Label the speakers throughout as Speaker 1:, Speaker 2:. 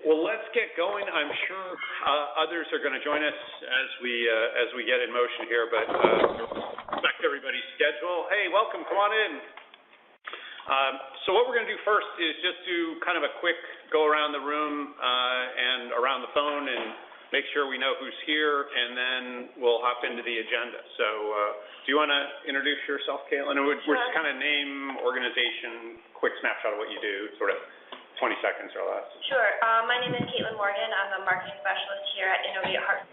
Speaker 1: Well, let's get going. I'm sure others are going to join us as we get in motion here, but respect everybody's schedule. Hey, welcome. Come on in. So what we're going to do first is just do kind of a quick go around the room and around the phone and make sure we know who's here, and then we'll hop into the agenda. So do you want to introduce yourself, Caitlin? We're just kind of name, organization, quick snapshot of what you do, sort of 20 seconds or less.
Speaker 2: Sure. My name is Caitlin Morgan. I'm a marketing specialist here at Innovate Heart.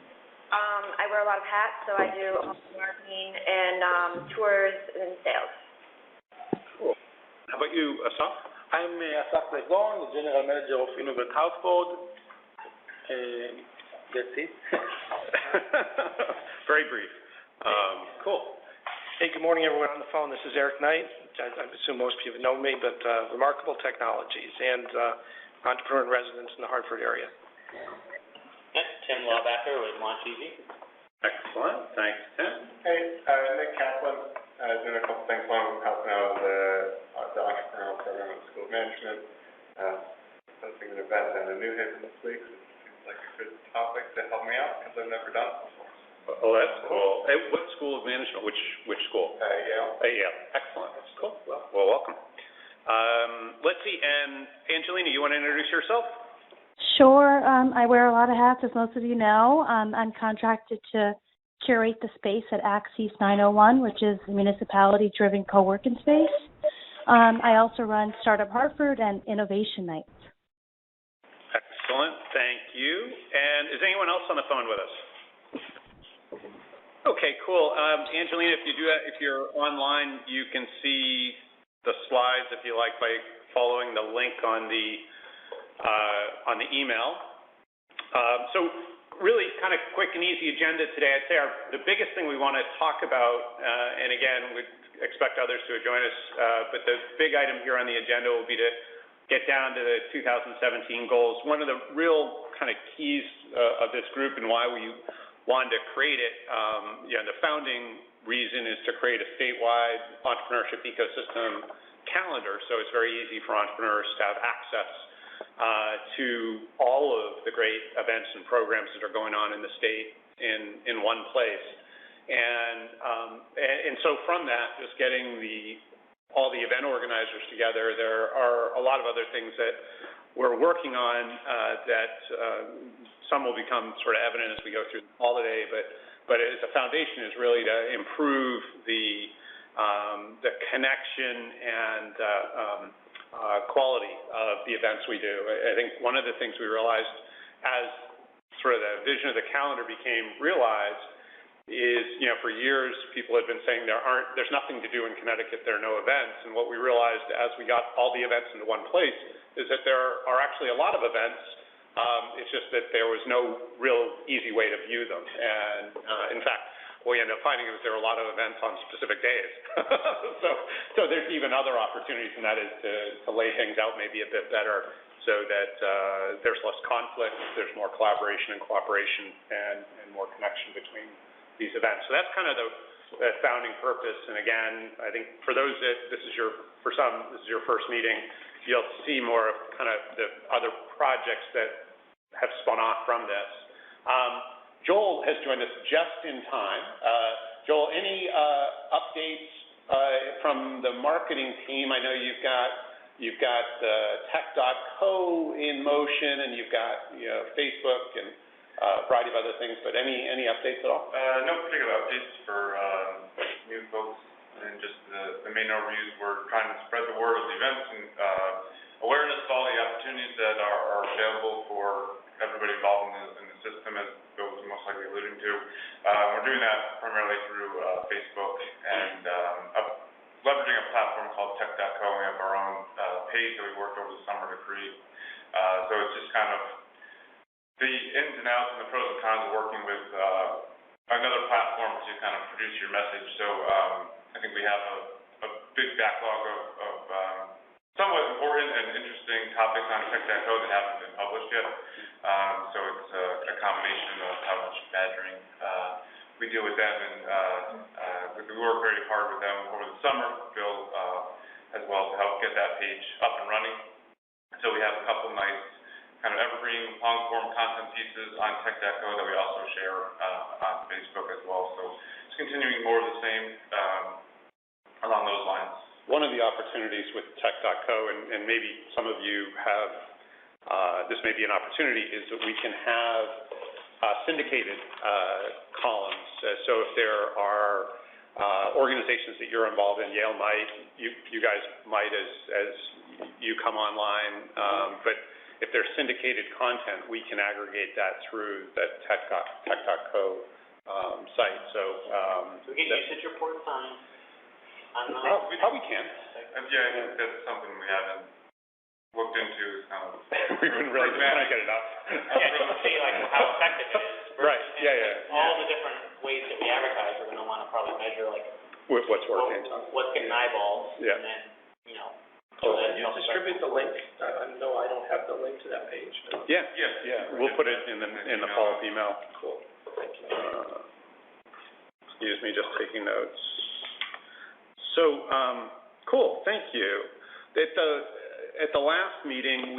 Speaker 2: I wear a lot of hats, so I do marketing and tours and sales.
Speaker 1: Cool. How about you, Asaf?
Speaker 3: I'm Asaf Legon, the General Manager of Innovate Hartford. That's it.
Speaker 1: Very brief. Cool.
Speaker 4: Hey, good morning, everyone on the phone. This is Eric Knight. I assume most of you know me, but Remarkable Technologies and entrepreneur in residence in the Hartford area.
Speaker 5: Tim Lawbacker with Launch Easy.
Speaker 1: Excellent. Thanks, Tim.
Speaker 6: Hey, Nick Kaplan. Doing a couple things along with helping out the entrepreneurial program at the School of Management. Hosting an event in New Haven this week. So it seems like a good topic to help me out because I've never done it before.
Speaker 1: Oh, that's cool. Hey, what School of Management? Which school?
Speaker 6: Yale.
Speaker 1: Yale. Excellent. That's cool. Well, welcome. Let's see. And Angelina, you want to introduce yourself?
Speaker 7: Sure. I wear a lot of hats, as most of you know. I'm contracted to curate the space at Axis 901, which is a municipality-driven co-working space. I also run Startup Hartford and Innovation Nights.
Speaker 1: Excellent. Thank you. And is anyone else on the phone with us? Okay, cool. Angelina, if you're online, you can see the slides, if you like, by following the link on the email. So really kind of quick and easy agenda today. I'd say the biggest thing we want to talk about, and again, we'd expect others to join us, but the big item here on the agenda will be to get down to the 2017 goals. One of the real kind of keys of this group and why we wanted to create it, the founding reason is to create a statewide entrepreneurship ecosystem calendar, so it's very easy for entrepreneurs to have access to all of the great events and programs that are going on in the state in one place. And so from that, just getting all the event organizers together, there are a lot of other things that we're working on that some will become sort of evident as we go through the holiday, but as a foundation is really to improve the connection and quality of the events we do. I think one of the things we realized as sort of the vision of the calendar became realized is, for years people had been saying there's nothing to do in Connecticut, there are no events, and what we realized as we got all the events into one place is that there are actually a lot of events. It's just that there was no real easy way to view them, and in fact, what we ended up finding is there are a lot of events on specific days. so there's even other opportunities, and that is to lay things out maybe a bit better so that there's less conflict, there's more collaboration and cooperation, and more connection between these events. So that's kind of the founding purpose. And again, I think for those that for some, this is your first meeting, you'll see more of kind of the other projects that have spun off from this. Joel has joined us just in time. Joel, any updates from the marketing team? I know you've got tech.co in motion, and you've got Facebook and a variety of other things. But any updates at all?
Speaker 6: No particular updates for new folks, and just the main overviews. We're trying to spread the word of the events and awareness of all the opportunities that are available for everybody involved in the system, as Bill was most likely alluding to. We're doing that primarily through Facebook and leveraging a platform called tech.co. We have our own page that we worked over the summer to create. So it's just kind of the ins and outs and the pros and cons of working with another platform to kind of produce your message. So I think we have a big backlog of somewhat important and interesting topics on tech.co that haven't been published yet. So it's a combination of how much badgering we deal with them, and we work very hard with them over the summer, Bill, as well, to help get that page up and running. So we have a couple nice kind of evergreen, long-form content pieces on tech.co that we also share on Facebook as well. So it's continuing more of the same along those lines.
Speaker 1: One of the opportunities with tech.co, and maybe some of you have, this may be an opportunity, is that we can have syndicated columns. So if there are organizations that you're involved in, Yale might, you guys might as you come online, but if there's syndicated content, we can aggregate that through the tech.co site. So
Speaker 5: we get usage reports on
Speaker 1: we probably can.
Speaker 6: Yeah, I think that's something we haven't looked into.
Speaker 1: We've been really trying to get it up.
Speaker 5: Yeah, just to see like how effective it is.
Speaker 1: Right. Yeah.
Speaker 5: All the different ways that we advertise, we're going to want to probably measure like
Speaker 1: what's working.
Speaker 5: What's getting eyeballs.
Speaker 1: Yeah.
Speaker 5: And then, you know.
Speaker 4: Can you distribute the link? No, I don't have the link to that page. No.
Speaker 1: Yeah. We'll put it in the follow-up email.
Speaker 4: Cool. Thank you.
Speaker 1: Excuse me, just taking notes. So, cool. Thank you. At the last meeting,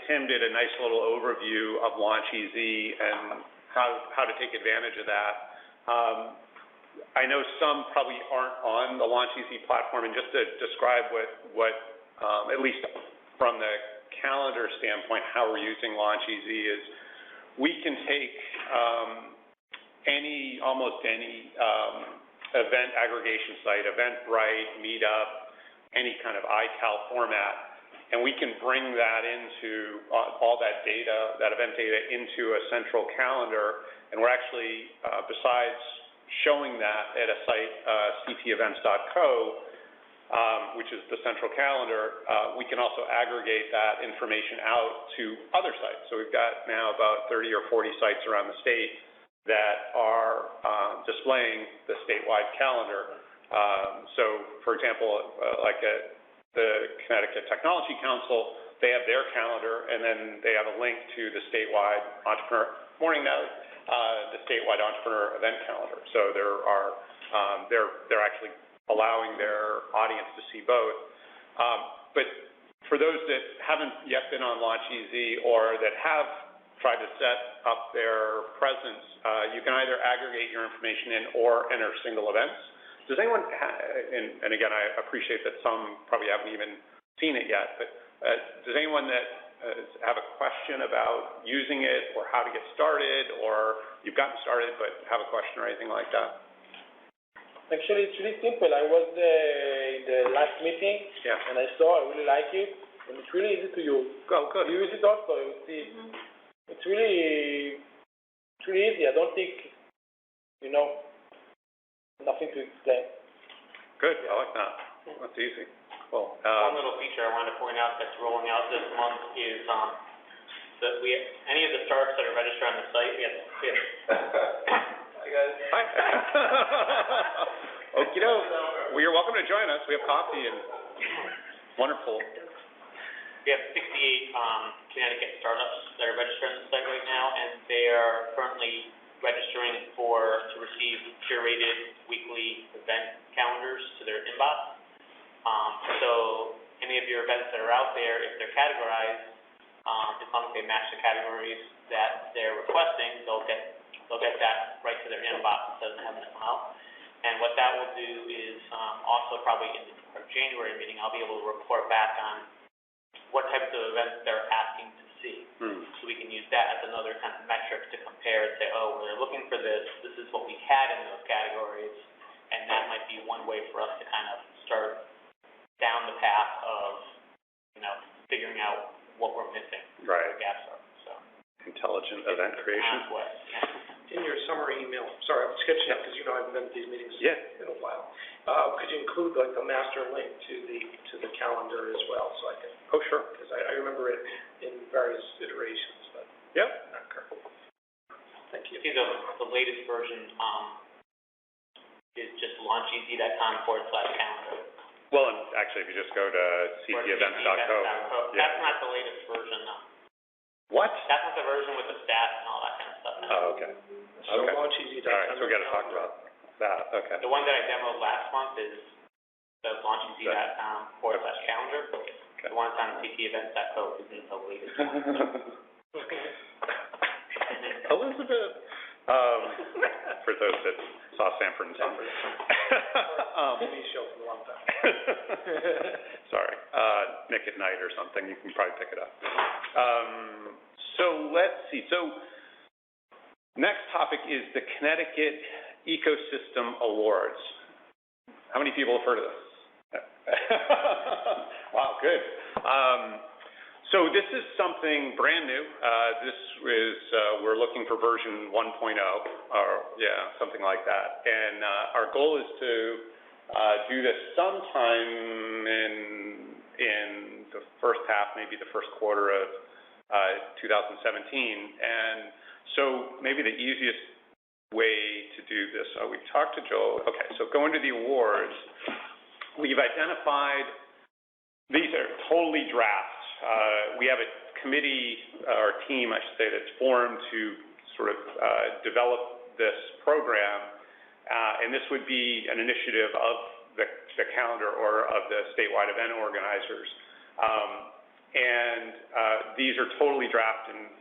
Speaker 1: Tim did a nice little overview of LaunchEZ and how to take advantage of that. I know some probably aren't on the LaunchEZ platform, and just to describe what at least from the calendar standpoint, how we're using LaunchEZ is we can take almost any event aggregation site, Eventbrite, Meetup, any kind of iCal format, and we can bring that into all that data, that event data, into a central calendar. And we're actually, besides showing that at a site, ctevents.co, which is the central calendar, we can also aggregate that information out to other sites. So we've got now about 30 or 40 sites around the state that are displaying the statewide calendar. So, for example, like at the Connecticut Technology Council, they have their calendar, and then they have a link to the statewide entrepreneur the statewide entrepreneur event calendar. So there are they're actually allowing their audience to see both. But for those that haven't yet been on LaunchEZ or that have tried to set up their presence, you can either aggregate your information in or enter single events. Does anyone, and again, I appreciate that some probably haven't even seen it yet, but does anyone that have a question about using it or how to get started, or you've gotten started but have a question or anything like that?
Speaker 3: Actually, it's really simple. I was in the last meeting, and I really like it, and it's really easy to use.
Speaker 1: Oh, good.
Speaker 3: You use it also, you see. It's really easy. I don't think, nothing to explain.
Speaker 1: Good, I like that. That's easy. Cool.
Speaker 5: One little feature I wanted to point out that's rolling out this month is that any of the startups that are registered on the site, we have Hi, guys.
Speaker 1: Hi. Okie doke. Well, you're welcome to join us. We have coffee and wonderful.
Speaker 5: We have 68 Connecticut startups that are registered on the site right now, and they are currently registering to receive curated weekly event calendars to their inbox. So any of your events that are out there, if they're categorized, as long as they match the categories that they're requesting, they'll get that right to their inbox instead of having to come out. And what that will do is also probably in our January meeting, I'll be able to report back on what types of events they're asking to see. So we can use that as another kind of metric to compare and say, oh, they're looking for this is what we had in those categories, and that might be one way for us to kind of start down the path of, figuring out what we're missing.
Speaker 1: Right.
Speaker 5: Where gaps are. So
Speaker 1: intelligent event creation.
Speaker 4: In your summary email, sorry, I'm sketching up because I haven't been to these meetings in a while. Could you include like the master link to the calendar as well, so I can?
Speaker 1: Oh, sure.
Speaker 4: Because I remember it in various iterations, but.
Speaker 1: Yep.
Speaker 4: Okay. Thank you.
Speaker 5: See, the latest version is just launchez.com/calendar.
Speaker 1: Well, and actually, if you just go to ctevents.co.
Speaker 5: That's not the latest version, though.
Speaker 1: What?
Speaker 5: That's not the version with the stats and all that kind of stuff. No.
Speaker 1: Oh, okay.
Speaker 4: So launchez.com.
Speaker 1: All right, so we got to talk about that. Okay.
Speaker 5: The one that I demoed last month is the launchez.com/calendar.
Speaker 1: Okay.
Speaker 5: The one that's on ctevents.co isn't the latest one.
Speaker 1: those that saw Sanford and Son.
Speaker 4: TV show from a long time.
Speaker 1: Sorry, Nick at Night or something. You can probably pick it up. So let's see. So next topic is the Connecticut Ecosystem Awards. How many people have heard of this? Wow, good. So this is something brand new. This is, we're looking for version 1.0, or something like that. And our goal is to do this sometime in the first half, maybe the first quarter of 2017. And so maybe the easiest way to do this, we've talked to Joel. Okay, so going to the awards, we've identified, these are totally drafts. We have a committee, or team, I should say, that's formed to sort of develop this program, and this would be an initiative of the calendar or of the statewide event organizers. These are totally draft and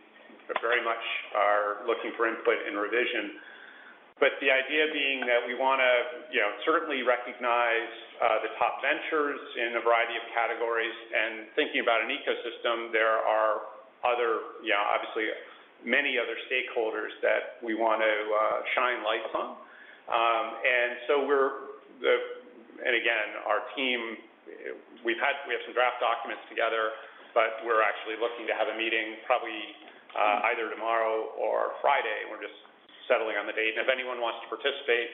Speaker 1: very much are looking for input and revision. But the idea being that we want to, certainly recognize the top ventures in a variety of categories, and thinking about an ecosystem, there are other, obviously many other stakeholders that we want to shine lights on. And so and again, our team, we have some draft documents together, but we're actually looking to have a meeting probably either tomorrow or Friday. We're just settling on the date. And if anyone wants to participate,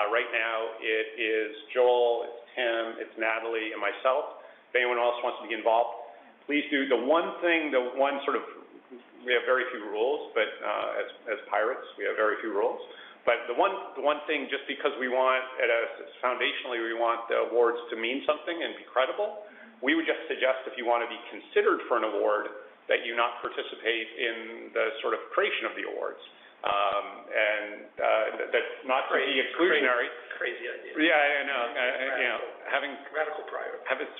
Speaker 1: right now it is Joel, it's Tim, it's Natalie, and myself. If anyone else wants to be involved, please do. We have very few rules, but as pirates, we have very few rules. But the one thing, just because we want, foundationally, we want the awards to mean something and be credible, we would just suggest if you want to be considered for an award, that you not participate in the sort of creation of the awards. That's not to be exclusionary.
Speaker 4: Crazy idea.
Speaker 1: Yeah, I know. Having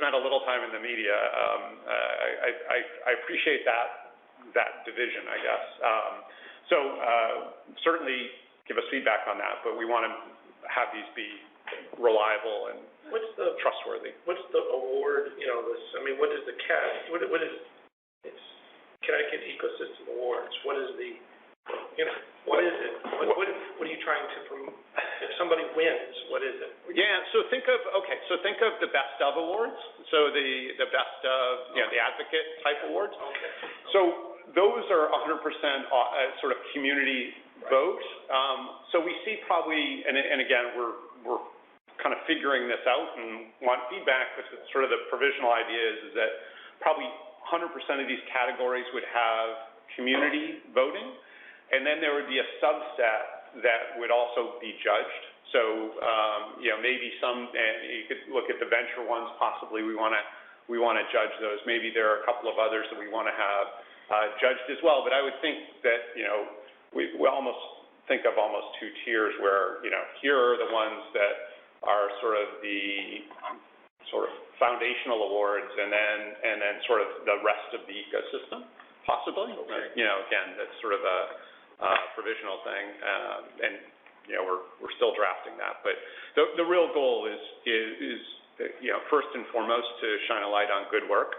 Speaker 1: spent a little time in the media, I appreciate that division, I guess. Certainly give us feedback on that, but we want to have these be reliable and trustworthy.
Speaker 4: What's the award? What is the it's Connecticut Ecosystem Awards. What is the what is it? What are you trying to promote? If somebody wins, what is it?
Speaker 1: Yeah, so think of the best of awards. So the best of, the advocate type awards.
Speaker 4: Okay.
Speaker 1: So those are 100% sort of community vote. So we see probably, and again, we're kind of figuring this out and want feedback, but sort of the provisional idea is that probably 100% of these categories would have community voting. And then there would be a subset that would also be judged. So, maybe you could look at the venture ones. Possibly, we want to judge those. Maybe there are a couple of others that we want to have judged as well. But I would think that we almost think of almost two tiers where here are the ones that are sort of the foundational awards, and then sort of the rest of the ecosystem, possibly. Okay. Again, that's sort of a provisional thing, and we're still drafting that. But the real goal is first and foremost to shine a light on good work.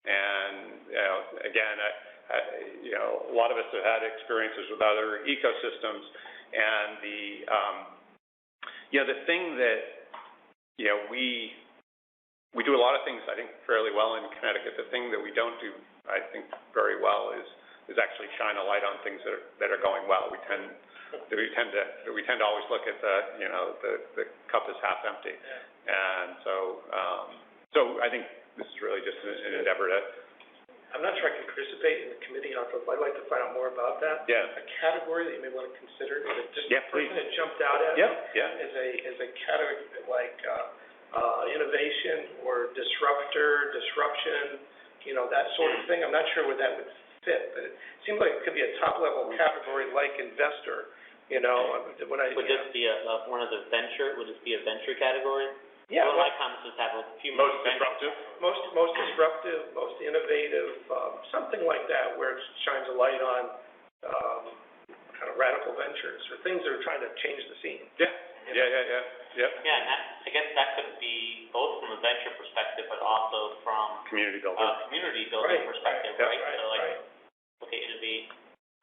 Speaker 1: And again, a lot of us have had experiences with other ecosystems, and the thing that we do a lot of things, I think, fairly well in Connecticut. The thing that we don't do, I think, very well is actually shine a light on things that are going well. We tend to always look at the cup is half empty. Yeah. And so I think this is really just an endeavor to.
Speaker 4: I'm not sure I can participate in the committee on. I'd like to find out more about that.
Speaker 1: Yeah.
Speaker 4: A category that you may want to consider. Just
Speaker 1: the
Speaker 4: person that jumped out at me is a category like innovation or disruption, that sort of thing. I'm not sure where that would fit, but it seems like it could be a top-level category like investor. Would
Speaker 5: this be one of the venture? Would this be a venture category?
Speaker 4: Yeah.
Speaker 5: Well, my conferences have a few
Speaker 1: most disruptive.
Speaker 4: Most disruptive, most innovative, something like that, where it shines a light on kind of radical ventures, or things that are trying to change the scene.
Speaker 1: Yeah,
Speaker 5: Yeah, and I guess that could be both from a venture perspective, but also from
Speaker 1: community building.
Speaker 5: Community building perspective, right? So like, okay, Innovate,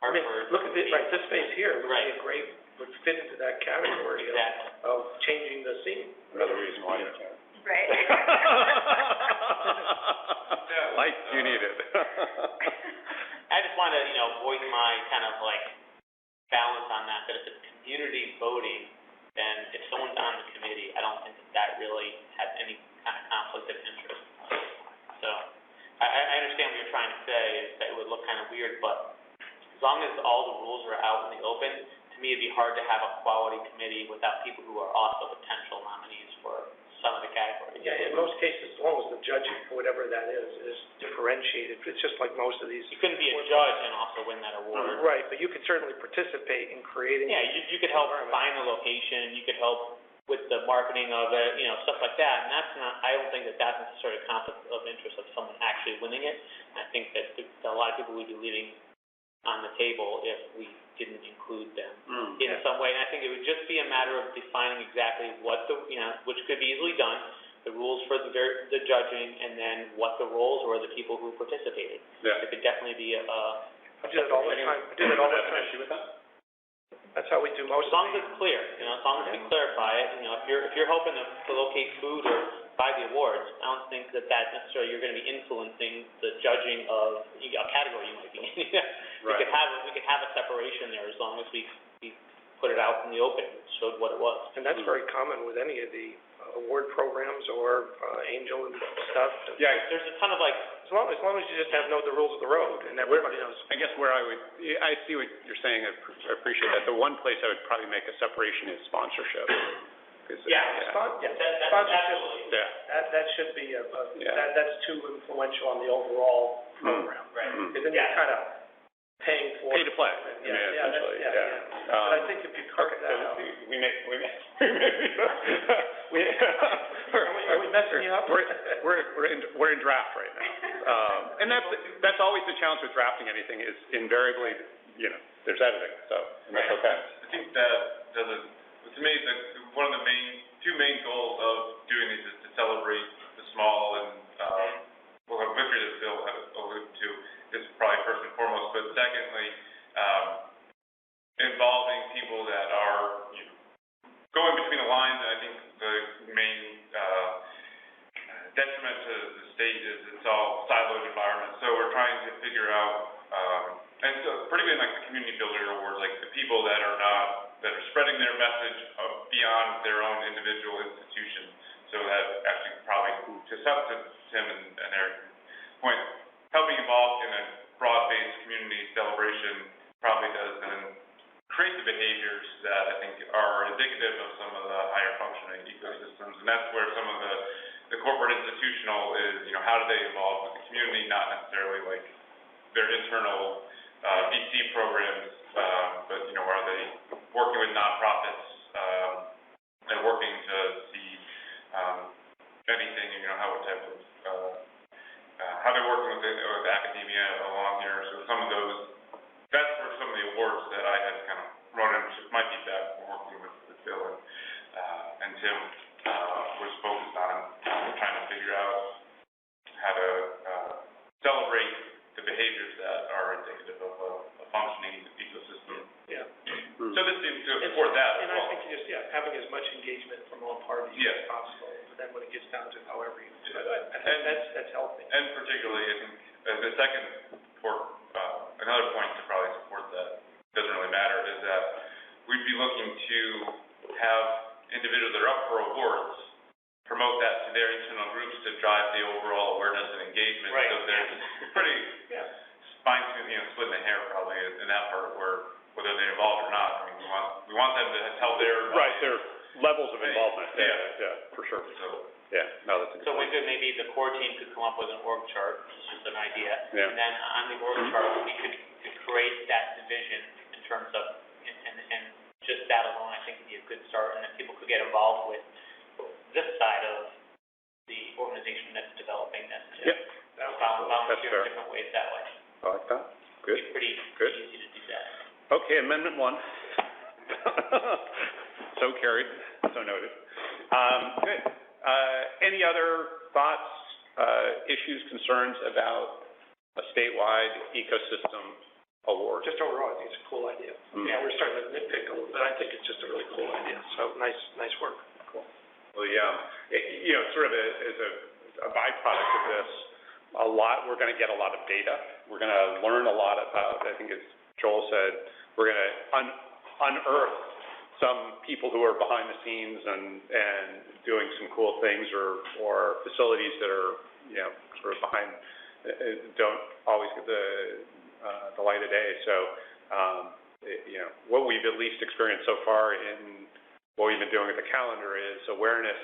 Speaker 5: Hartford.
Speaker 4: Look at this, right, this space here would be a great, would fit into that category of changing the scene.
Speaker 1: Another reason why you can't.
Speaker 2: Right.
Speaker 1: Like you need it.
Speaker 5: I just want to, voice my kind of like balance on that if it's community voting, then if someone's on the committee, I don't think that really has any kind of conflict of interest. So I understand what you're trying to say, is that it would look kind of weird, but as long as all the rules are out in the open, to me it'd be hard to have a quality committee without people who are also potential nominees for some of the categories.
Speaker 4: Yeah, in most cases, as long as the judging for whatever that is differentiated, it's just like most of these.
Speaker 5: You couldn't be a judge and also win that award.
Speaker 4: Right, but you could certainly participate in creating.
Speaker 5: Yeah, you could help find the location, you could help with the marketing of it, stuff like that, and that's not, I don't think that that's necessarily a conflict of interest of someone actually winning it. I think that a lot of people would be leaving on the table if we didn't include them in some way. And I think it would just be a matter of defining exactly what the, which could be easily done, the rules for the judging, and then what the roles were of the people who participated.
Speaker 1: Yeah.
Speaker 5: It could definitely be a.
Speaker 4: I do it all the time.
Speaker 1: Issue with that?
Speaker 4: That's how we do most.
Speaker 5: As long as it's clear, as long as we clarify it. If you're hoping to locate food or buy the awards, I don't think that necessarily you're going to be influencing the judging of a category you might be in.
Speaker 1: Right.
Speaker 5: We could have a separation there as long as we put it out in the open, showed what it was.
Speaker 4: And that's very common with any of the award programs or angel and stuff.
Speaker 1: Yeah,
Speaker 5: there's a ton of like.
Speaker 4: As long as you just have the rules of the road and everybody knows.
Speaker 1: I guess where I see what you're saying. I appreciate that. The one place I would probably make a separation is sponsorship.
Speaker 5: Sponsorship.
Speaker 1: Yeah.
Speaker 4: That should be that's too influential on the overall program.
Speaker 5: Right.
Speaker 4: Because then you're kind of paying for.
Speaker 1: Pay to play. Essentially.
Speaker 4: But I think if you carve that out. Are we messing you up?
Speaker 1: We're in draft right now. And that's always the challenge with drafting anything is invariably, there's editing, and that's okay.
Speaker 6: I think that to me, one of the two main goals of doing these is to celebrate the small and, what Victor just alluded to is probably first and foremost, but secondly, involving people that are, going between the lines. And I think the main detriment to the state is it's all siloed environment. So we're trying to figure out, and so particularly in like the community builder awards, like the people that are spreading their message beyond their own individual institution. So that actually probably, to Tim and Eric's point, helping involve in a broad-based community celebration probably does then create the behaviors that I think are indicative of some of the higher functioning ecosystems. And that's where some of the corporate institutional is, how do they involve with the community, not necessarily like their internal VC programs, but, are they working with nonprofits and working to see anything, how what type of, how they're working with academia along here. So some of those, that's where some of the awards that I had kind of run into my feedback from working with Bill and Tim was focused on trying to figure out how to celebrate the behaviors that are indicative of a functioning ecosystem.
Speaker 4: Yeah.
Speaker 6: So this seems to support that as
Speaker 4: well. And I think just having as much engagement from all parties as possible. But then when it gets down to however you do it, I think that's healthy.
Speaker 6: And particularly, I think the second another point to probably support that doesn't really matter is that we'd be looking to have individuals that are up for awards promote that to their internal groups to drive the overall awareness and engagement.
Speaker 5: Right.
Speaker 6: So there's pretty fine-tuning, splitting the hair probably in that part where whether they're involved or not. I mean, we want them to tell their
Speaker 1: their levels of involvement. Yeah, for sure.
Speaker 6: So
Speaker 1: that's
Speaker 5: so we could maybe the core team could come up with an org chart. This is just an idea.
Speaker 1: Yeah.
Speaker 5: And then on the org chart, we could create that division in terms of and just that alone, I think would be a good start, and then people could get involved with this side of the organization that's developing this.
Speaker 1: Yep.
Speaker 5: Volunteer in different ways that way.
Speaker 1: I like that. Good.
Speaker 5: It'd be pretty
Speaker 1: Good.
Speaker 5: easy to do that.
Speaker 1: Okay, Amendment 1. So carried, so noted. Good. Any other thoughts, issues, concerns about a statewide ecosystem award?
Speaker 4: Just overall, I think it's a cool idea. Yeah, we're starting to nitpick a little bit. I think it's just a really cool idea. So nice work.
Speaker 1: Cool. Well, sort of as a byproduct of this, we're going to get a lot of data. We're going to learn a lot about, I think as Joel said, we're going to unearth some people who are behind the scenes and doing some cool things or facilities that are, sort of behind, don't always get the light of day. So, what we've at least experienced so far in what we've been doing with the calendar is awareness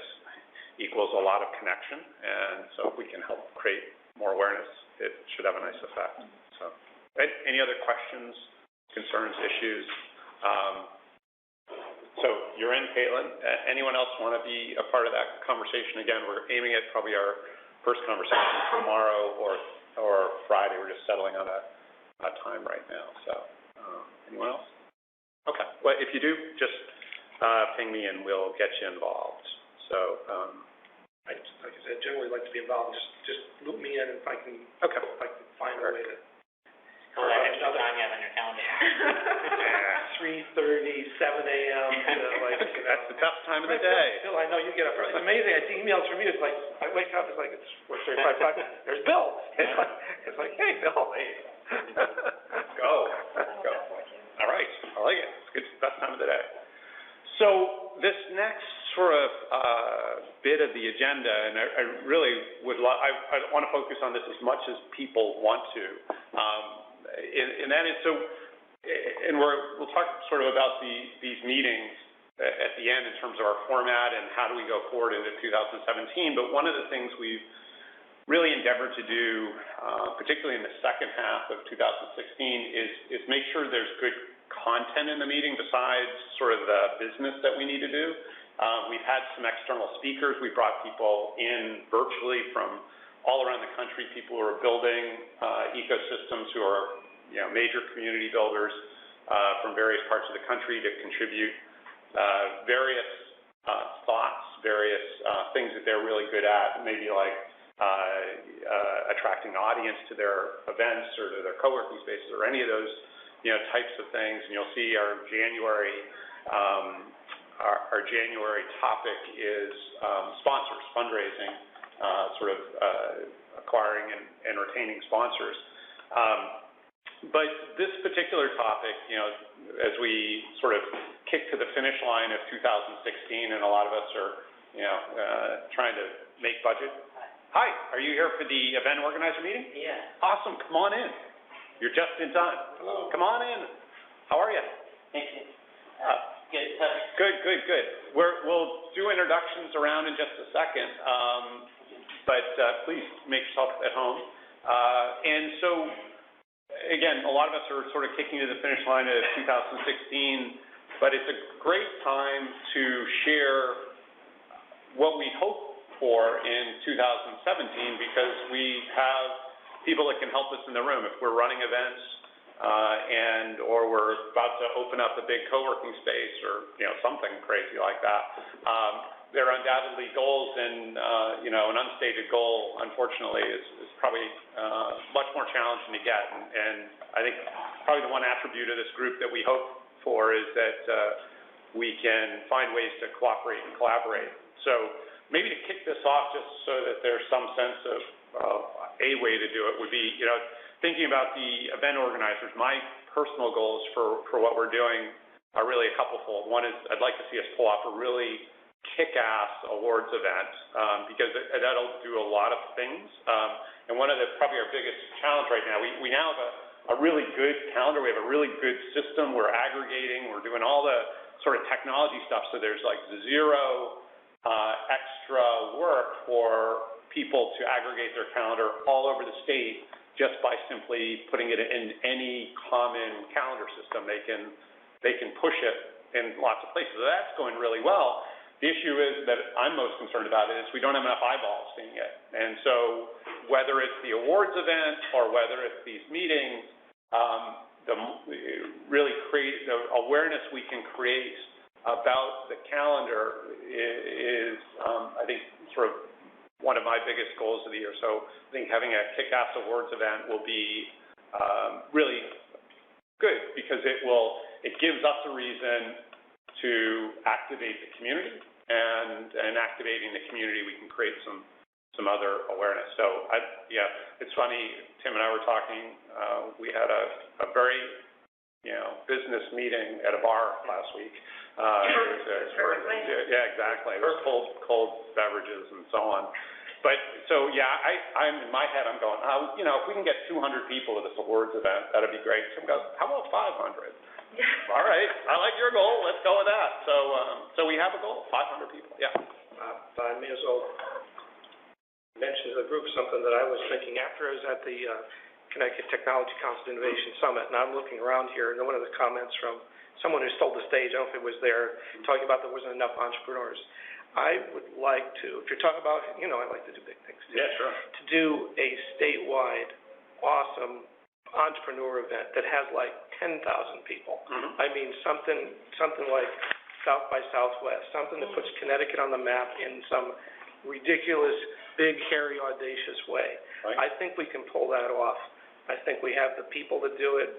Speaker 1: equals a lot of connection. And so if we can help create more awareness, it should have a nice effect. So, any other questions, concerns, issues? So you're in, Caitlin. Anyone else want to be a part of that conversation? Again, we're aiming at probably our first conversation tomorrow or Friday. We're just settling on a time right now. So anyone else? Okay. Well, if you do, just ping me and we'll get you involved. So
Speaker 4: like I said, generally like to be involved. Just loop me in if I can.
Speaker 1: Okay.
Speaker 4: If I can find a way to.
Speaker 5: How much extra time you have on your calendar?
Speaker 4: 3:30, 7 a.m.
Speaker 1: That's the tough time of the day.
Speaker 4: Bill, I know you get up early. It's amazing. I see emails from you. It's like I wake up. It's like it's 4:35. There's Bill. It's like hey, Bill. Hey.
Speaker 1: Let's go. All right. I like it. It's good. Best time of the day. So this next sort of bit of the agenda, and I really would I want to focus on this as much as people want to. And that is so, and we'll talk sort of about these meetings at the end in terms of our format and how do we go forward into 2017. But one of the things we've really endeavored to do, particularly in the second half of 2016, is make sure there's good content in the meeting besides sort of the business that we need to do. We've had some external speakers. We brought people in virtually from all around the country, people who are building ecosystems, who are major community builders from various parts of the country to contribute various thoughts, various things that they're really good at, maybe like attracting audience to their events or to their co-working spaces or any of those types of things. And you'll see our January topic is sponsors, fundraising, sort of acquiring and retaining sponsors. But this particular topic, as we sort of kick to the finish line of 2016, and a lot of us are, trying to make budget. Hi, are you here for the event organizer meeting?
Speaker 5: Yeah.
Speaker 1: Awesome, come on in. You're just in time.
Speaker 4: Hello.
Speaker 1: Come on in. How are you?
Speaker 5: Thank you.
Speaker 1: Good. We'll do introductions around in just a second, but please make yourself at home. And so, again, a lot of us are sort of kicking to the finish line of 2016, but it's a great time to share what we hope for in 2017 because we have people that can help us in the room. If we're running events or we're about to open up a big co-working space or something crazy like that, there are undoubtedly goals, and an unstated goal, unfortunately, is probably much more challenging to get. And I think probably the one attribute of this group that we hope for is that we can find ways to cooperate and collaborate. So maybe to kick this off, just so that there's some sense of a way to do it, would be thinking about the event organizers. My personal goals for what we're doing are really a couple-fold. One is I'd like to see us pull off a really kick-ass awards event because that'll do a lot of things. And one of probably our biggest challenge right now, we now have a really good calendar. We have a really good system. We're aggregating. We're doing all the sort of technology stuff. So there's like zero extra work for people to aggregate their calendar all over the state just by simply putting it in any common calendar system. They can push it in lots of places. So that's going really well. The issue is that I'm most concerned about is we don't have enough eyeballs seeing it. And so whether it's the awards event or whether it's these meetings, really create the awareness we can create about the calendar is I think, sort of one of my biggest goals of the year. So I think having a kick-ass awards event will be really good because it gives us a reason to activate the community, and activating the community, we can create some other awareness. So it's funny, Tim and I were talking, we had a very, business meeting at a bar last week. Yeah, exactly. It was cold beverages and so on. But so I'm in my head, I'm going, if we can get 200 people to this awards event, that'd be great. Tim goes, how about 500? All right, I like your goal. Let's go with that. So we have a goal, 500 people. Yeah.
Speaker 4: I may as well mention to the group something that I was thinking after I was at the Connecticut Technology Council Innovation Summit, and I'm looking around here, and one of the comments from someone who stole the stage, I don't know if it was there, talking about there wasn't enough entrepreneurs. I would like to, if you're talking about, I like to do big things too.
Speaker 1: Yeah, sure.
Speaker 4: To do a statewide, awesome entrepreneur event that has like 10,000 people.
Speaker 1: Mm-hmm.
Speaker 4: I mean, something like South by Southwest, something that puts Connecticut on the map in some ridiculous, big, hairy, audacious way.
Speaker 1: Right.
Speaker 4: I think we can pull that off. I think we have the people to do it.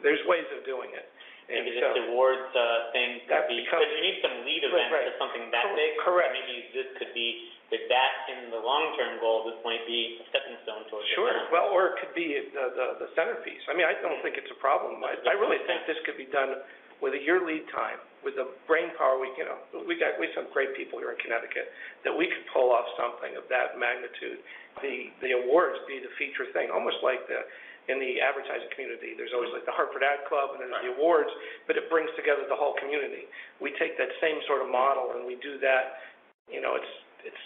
Speaker 4: There's ways of doing it. And
Speaker 5: maybe this awards thing could be, because you need some lead event
Speaker 4: right.
Speaker 5: for something that big.
Speaker 4: Correct.
Speaker 5: Maybe this could be, with that in the long-term goal, this might be a stepping stone towards it.
Speaker 4: Sure. Well, or it could be the centerpiece. I mean, I don't think it's a problem. I really think this could be done with a year lead time, with the brain power we have some great people here in Connecticut, that we could pull off something of that magnitude. The awards be the feature thing, almost like in the advertising community, there's always like the Hartford Ad Club and there's the awards, but it brings together the whole community. We take that same sort of model and we do that. It's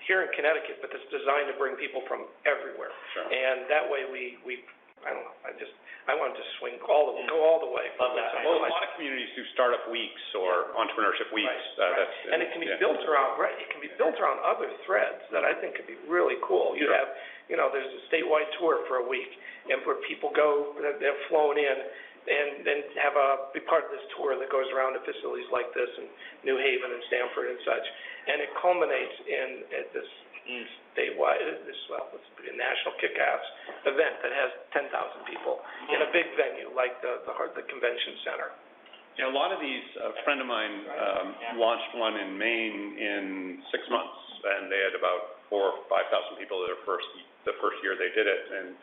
Speaker 4: here in Connecticut, but it's designed to bring people from everywhere.
Speaker 1: Sure.
Speaker 4: And that way we I don't know, I wanted to go all the way.
Speaker 5: Love that.
Speaker 1: Well, a lot of communities do startup weeks or entrepreneurship weeks.
Speaker 4: Right. And it can be built around other threads that I think could be really cool. You have, there's a statewide tour for a week, and where people go, they're flown in, and then be part of this tour that goes around to facilities like this in New Haven and Stamford and such, and it culminates at this statewide, a national kick-ass event that has 10,000 people in a big venue like the convention center.
Speaker 1: A lot of these, a friend of mine launched one in Maine in 6 months, and they had about 4,000 or 5,000 people the first year they did it. And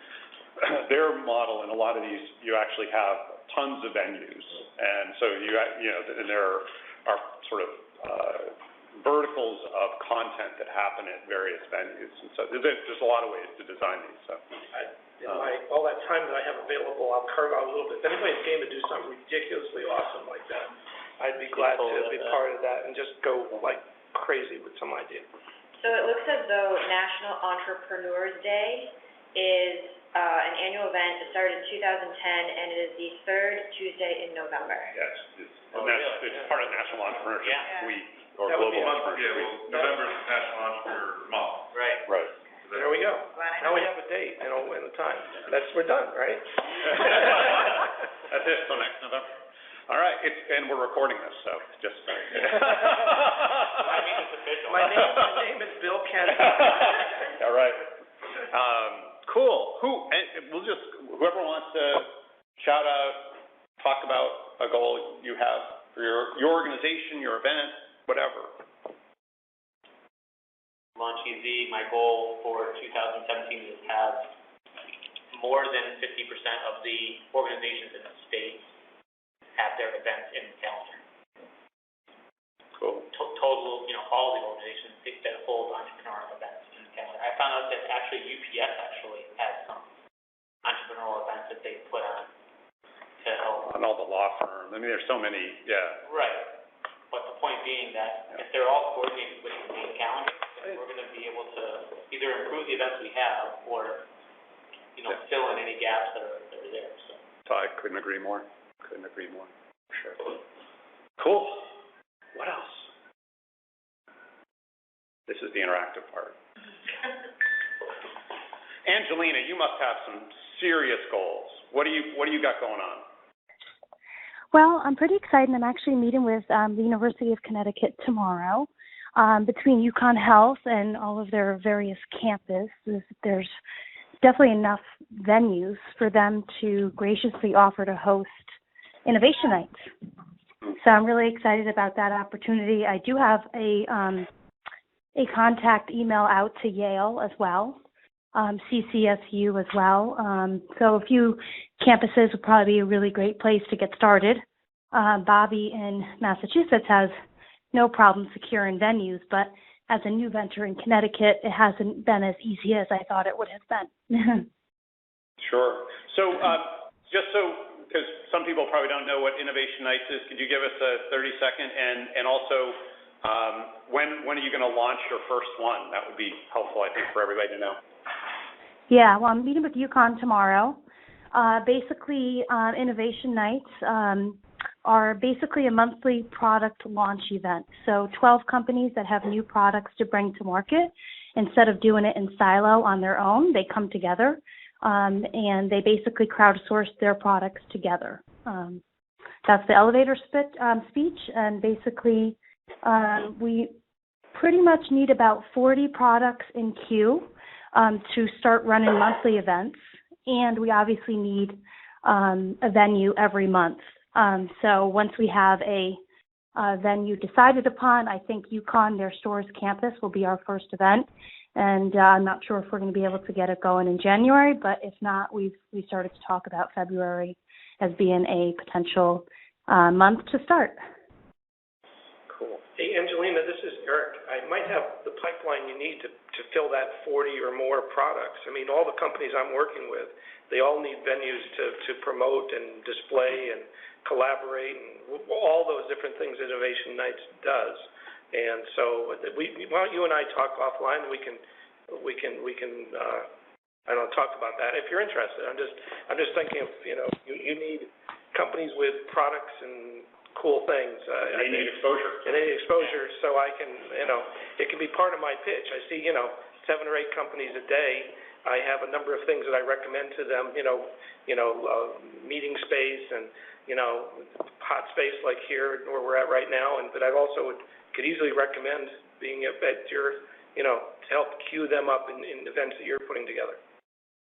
Speaker 1: their model in a lot of these, you actually have tons of venues, and so and there are sort of verticals of content that happen at various venues, and so there's a lot of ways to design these. So.
Speaker 4: All that time that I have available, I'll carve out a little bit. If anybody's game to do something ridiculously awesome like that, I'd be glad to be part of that and just go like crazy with some idea.
Speaker 2: So it looks as though National Entrepreneurs Day is an annual event. It started in 2010, and it is the third Tuesday in November.
Speaker 1: Yes, it's part of National Entrepreneurship Week or
Speaker 4: that
Speaker 1: Global
Speaker 6: Yeah,
Speaker 1: Entrepreneurship Week.
Speaker 6: well, November is National Entrepreneur Month.
Speaker 5: Right.
Speaker 4: There we go. Now we have a date, and a time. We're done, right?
Speaker 1: That's it. So next November. All right. And we're recording this, so just.
Speaker 5: I mean, it's official.
Speaker 4: My name is Bill Kennedy.
Speaker 1: All right. Cool. Whoever wants to shout out, talk about a goal you have for your organization, your event, whatever.
Speaker 5: Launch Easy, my goal for 2017 is to have more than 50% of the organizations in the state have their events in the calendar.
Speaker 1: Cool.
Speaker 5: Total, all the organizations that hold entrepreneurial events in the calendar. I found out that UPS has some entrepreneurial events that they put on to help.
Speaker 1: And all the law firms. I mean, there's so many,
Speaker 5: Right. But the point being that if they're all coordinated with the main calendar, then we're going to be able to either improve the events we have or, fill in any gaps that are there.
Speaker 1: So I couldn't agree more. For sure. Cool. What else? This is the interactive part. Angelina, you must have some serious goals. What do you got going on?
Speaker 7: Well, I'm pretty excited. I'm actually meeting with the University of Connecticut tomorrow. Between UConn Health and all of their various campuses, there's definitely enough venues for them to graciously offer to host Innovation Nights. So I'm really excited about that opportunity. I do have a contact email out to Yale as well, CCSU as well. So a few campuses would probably be a really great place to get started. Bobby in Massachusetts has no problem securing venues, but as a new venture in Connecticut, it hasn't been as easy as I thought it would have been.
Speaker 1: Sure. So because some people probably don't know what Innovation Nights is, could you give us a 30-second? And also, when are you going to launch your first one? That would be helpful, I think, for everybody to know.
Speaker 7: Yeah, well, I'm meeting with UConn tomorrow. Basically, Innovation Nights are basically a monthly product launch event. So 12 companies that have new products to bring to market, instead of doing it in silo on their own, they come together and they basically crowdsource their products together. That's the elevator speech, and basically we pretty much need about 40 products in queue to start running monthly events, and we obviously need a venue every month. So once we have a venue decided upon, I think UConn, their Stores campus, will be our first event. And I'm not sure if we're going to be able to get it going in January, but if not, we started to talk about February as being a potential month to start.
Speaker 4: Cool. Hey, Angelina, this is Eric. I might have the pipeline you need to fill that 40 or more products. I mean, all the companies I'm working with, they all need venues to promote and display and collaborate and all those different things Innovation Nights does. And so why don't you and I talk offline? We can I don't know, talk about that if you're interested. I'm just thinking of, you need companies with products and cool things.
Speaker 1: They need exposure.
Speaker 4: And they need exposure, so I can, it can be part of my pitch. I see, 7 or 8 companies a day. I have a number of things that I recommend to them, meeting space and, hot space like here where we're at right now. But I also could easily recommend being at your, to help queue them up in events that you're putting together.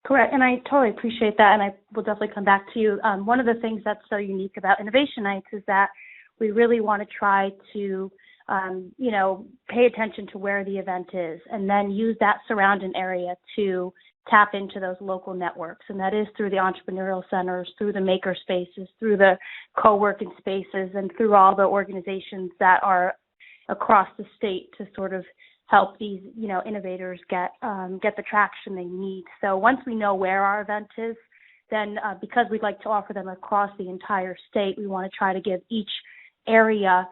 Speaker 7: Correct, and I totally appreciate that, and I will definitely come back to you. One of the things that's so unique about Innovation Nights is that we really want to try to, pay attention to where the event is, and then use that surrounding area to tap into those local networks, and that is through the entrepreneurial centers, through the maker spaces, through the co-working spaces, and through all the organizations that are across the state to sort of help these, innovators get the traction they need. So once we know where our event is, then because we'd like to offer them across the entire state, we want to try to give each area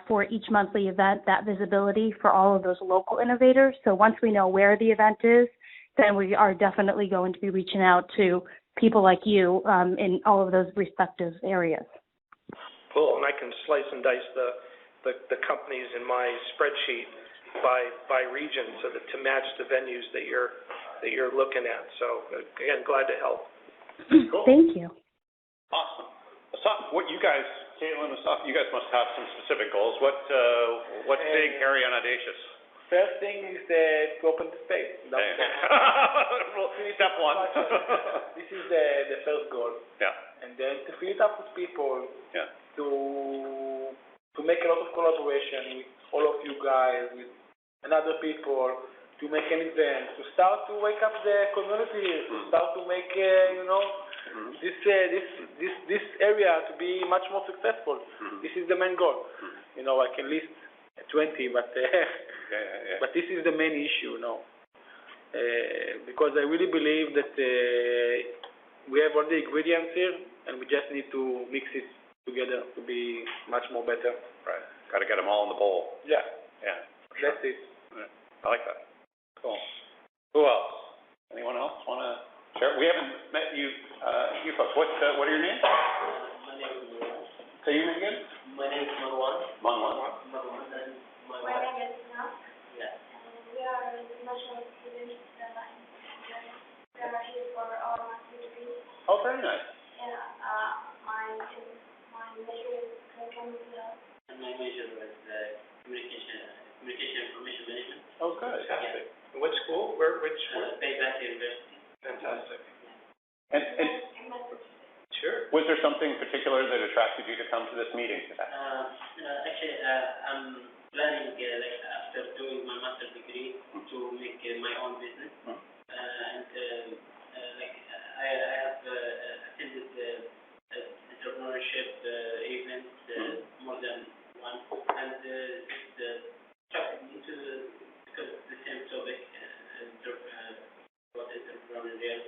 Speaker 7: for each monthly event that visibility for all of those local innovators. So once we know where the event is, then we are definitely going to be reaching out to people like you in all of those respective areas.
Speaker 4: Cool, and I can slice and dice the companies in my spreadsheet by region so that to match the venues that you're looking at. So again, glad to help.
Speaker 1: Cool.
Speaker 7: Thank you.
Speaker 1: Awesome. Asaf, Caitlin, Asaf, you guys must have some specific goals. What's big, hairy, and audacious?
Speaker 3: First thing is to open the space.
Speaker 1: Step one.
Speaker 3: This is the first goal.
Speaker 1: Yeah.
Speaker 3: And then to fill it up with people.
Speaker 1: Yeah.
Speaker 3: To make a lot of collaboration with all of you guys, with other people, to make an event, to start to wake up the community, to start to make this area to be much more successful. This is the main goal. I can list 20, but but this is the main issue, because I really believe that we have all the ingredients here, and we just need to mix it together to be much more better.
Speaker 1: Right. Got to get them all in the bowl.
Speaker 3: Yeah.
Speaker 1: Yeah.
Speaker 3: That's it.
Speaker 1: I like that. Cool. Who else? Anyone else want to share? We haven't met you, you folks. What are your names?
Speaker 8: My name is Marwan.
Speaker 1: Say your name again?
Speaker 8: My name is Marwan.
Speaker 2: My
Speaker 8: Marwan, and
Speaker 2: name is Naf.
Speaker 8: yeah.
Speaker 2: We are international students
Speaker 1: very nice.
Speaker 2: Yeah, my major is curriculum development.
Speaker 8: And my major was communication information management.
Speaker 1: Oh, good.
Speaker 4: Fantastic. And which school? Which?
Speaker 8: Payback University.
Speaker 4: Fantastic.
Speaker 1: And
Speaker 2: In Massachusetts.
Speaker 4: Sure.
Speaker 1: was there something particular that attracted you to come to this meeting today?
Speaker 8: Actually, I'm planning, after doing my master's degree, to make my own business. I have attended entrepreneurship events, more than one, and it attracted me to because the same topic, what entrepreneurial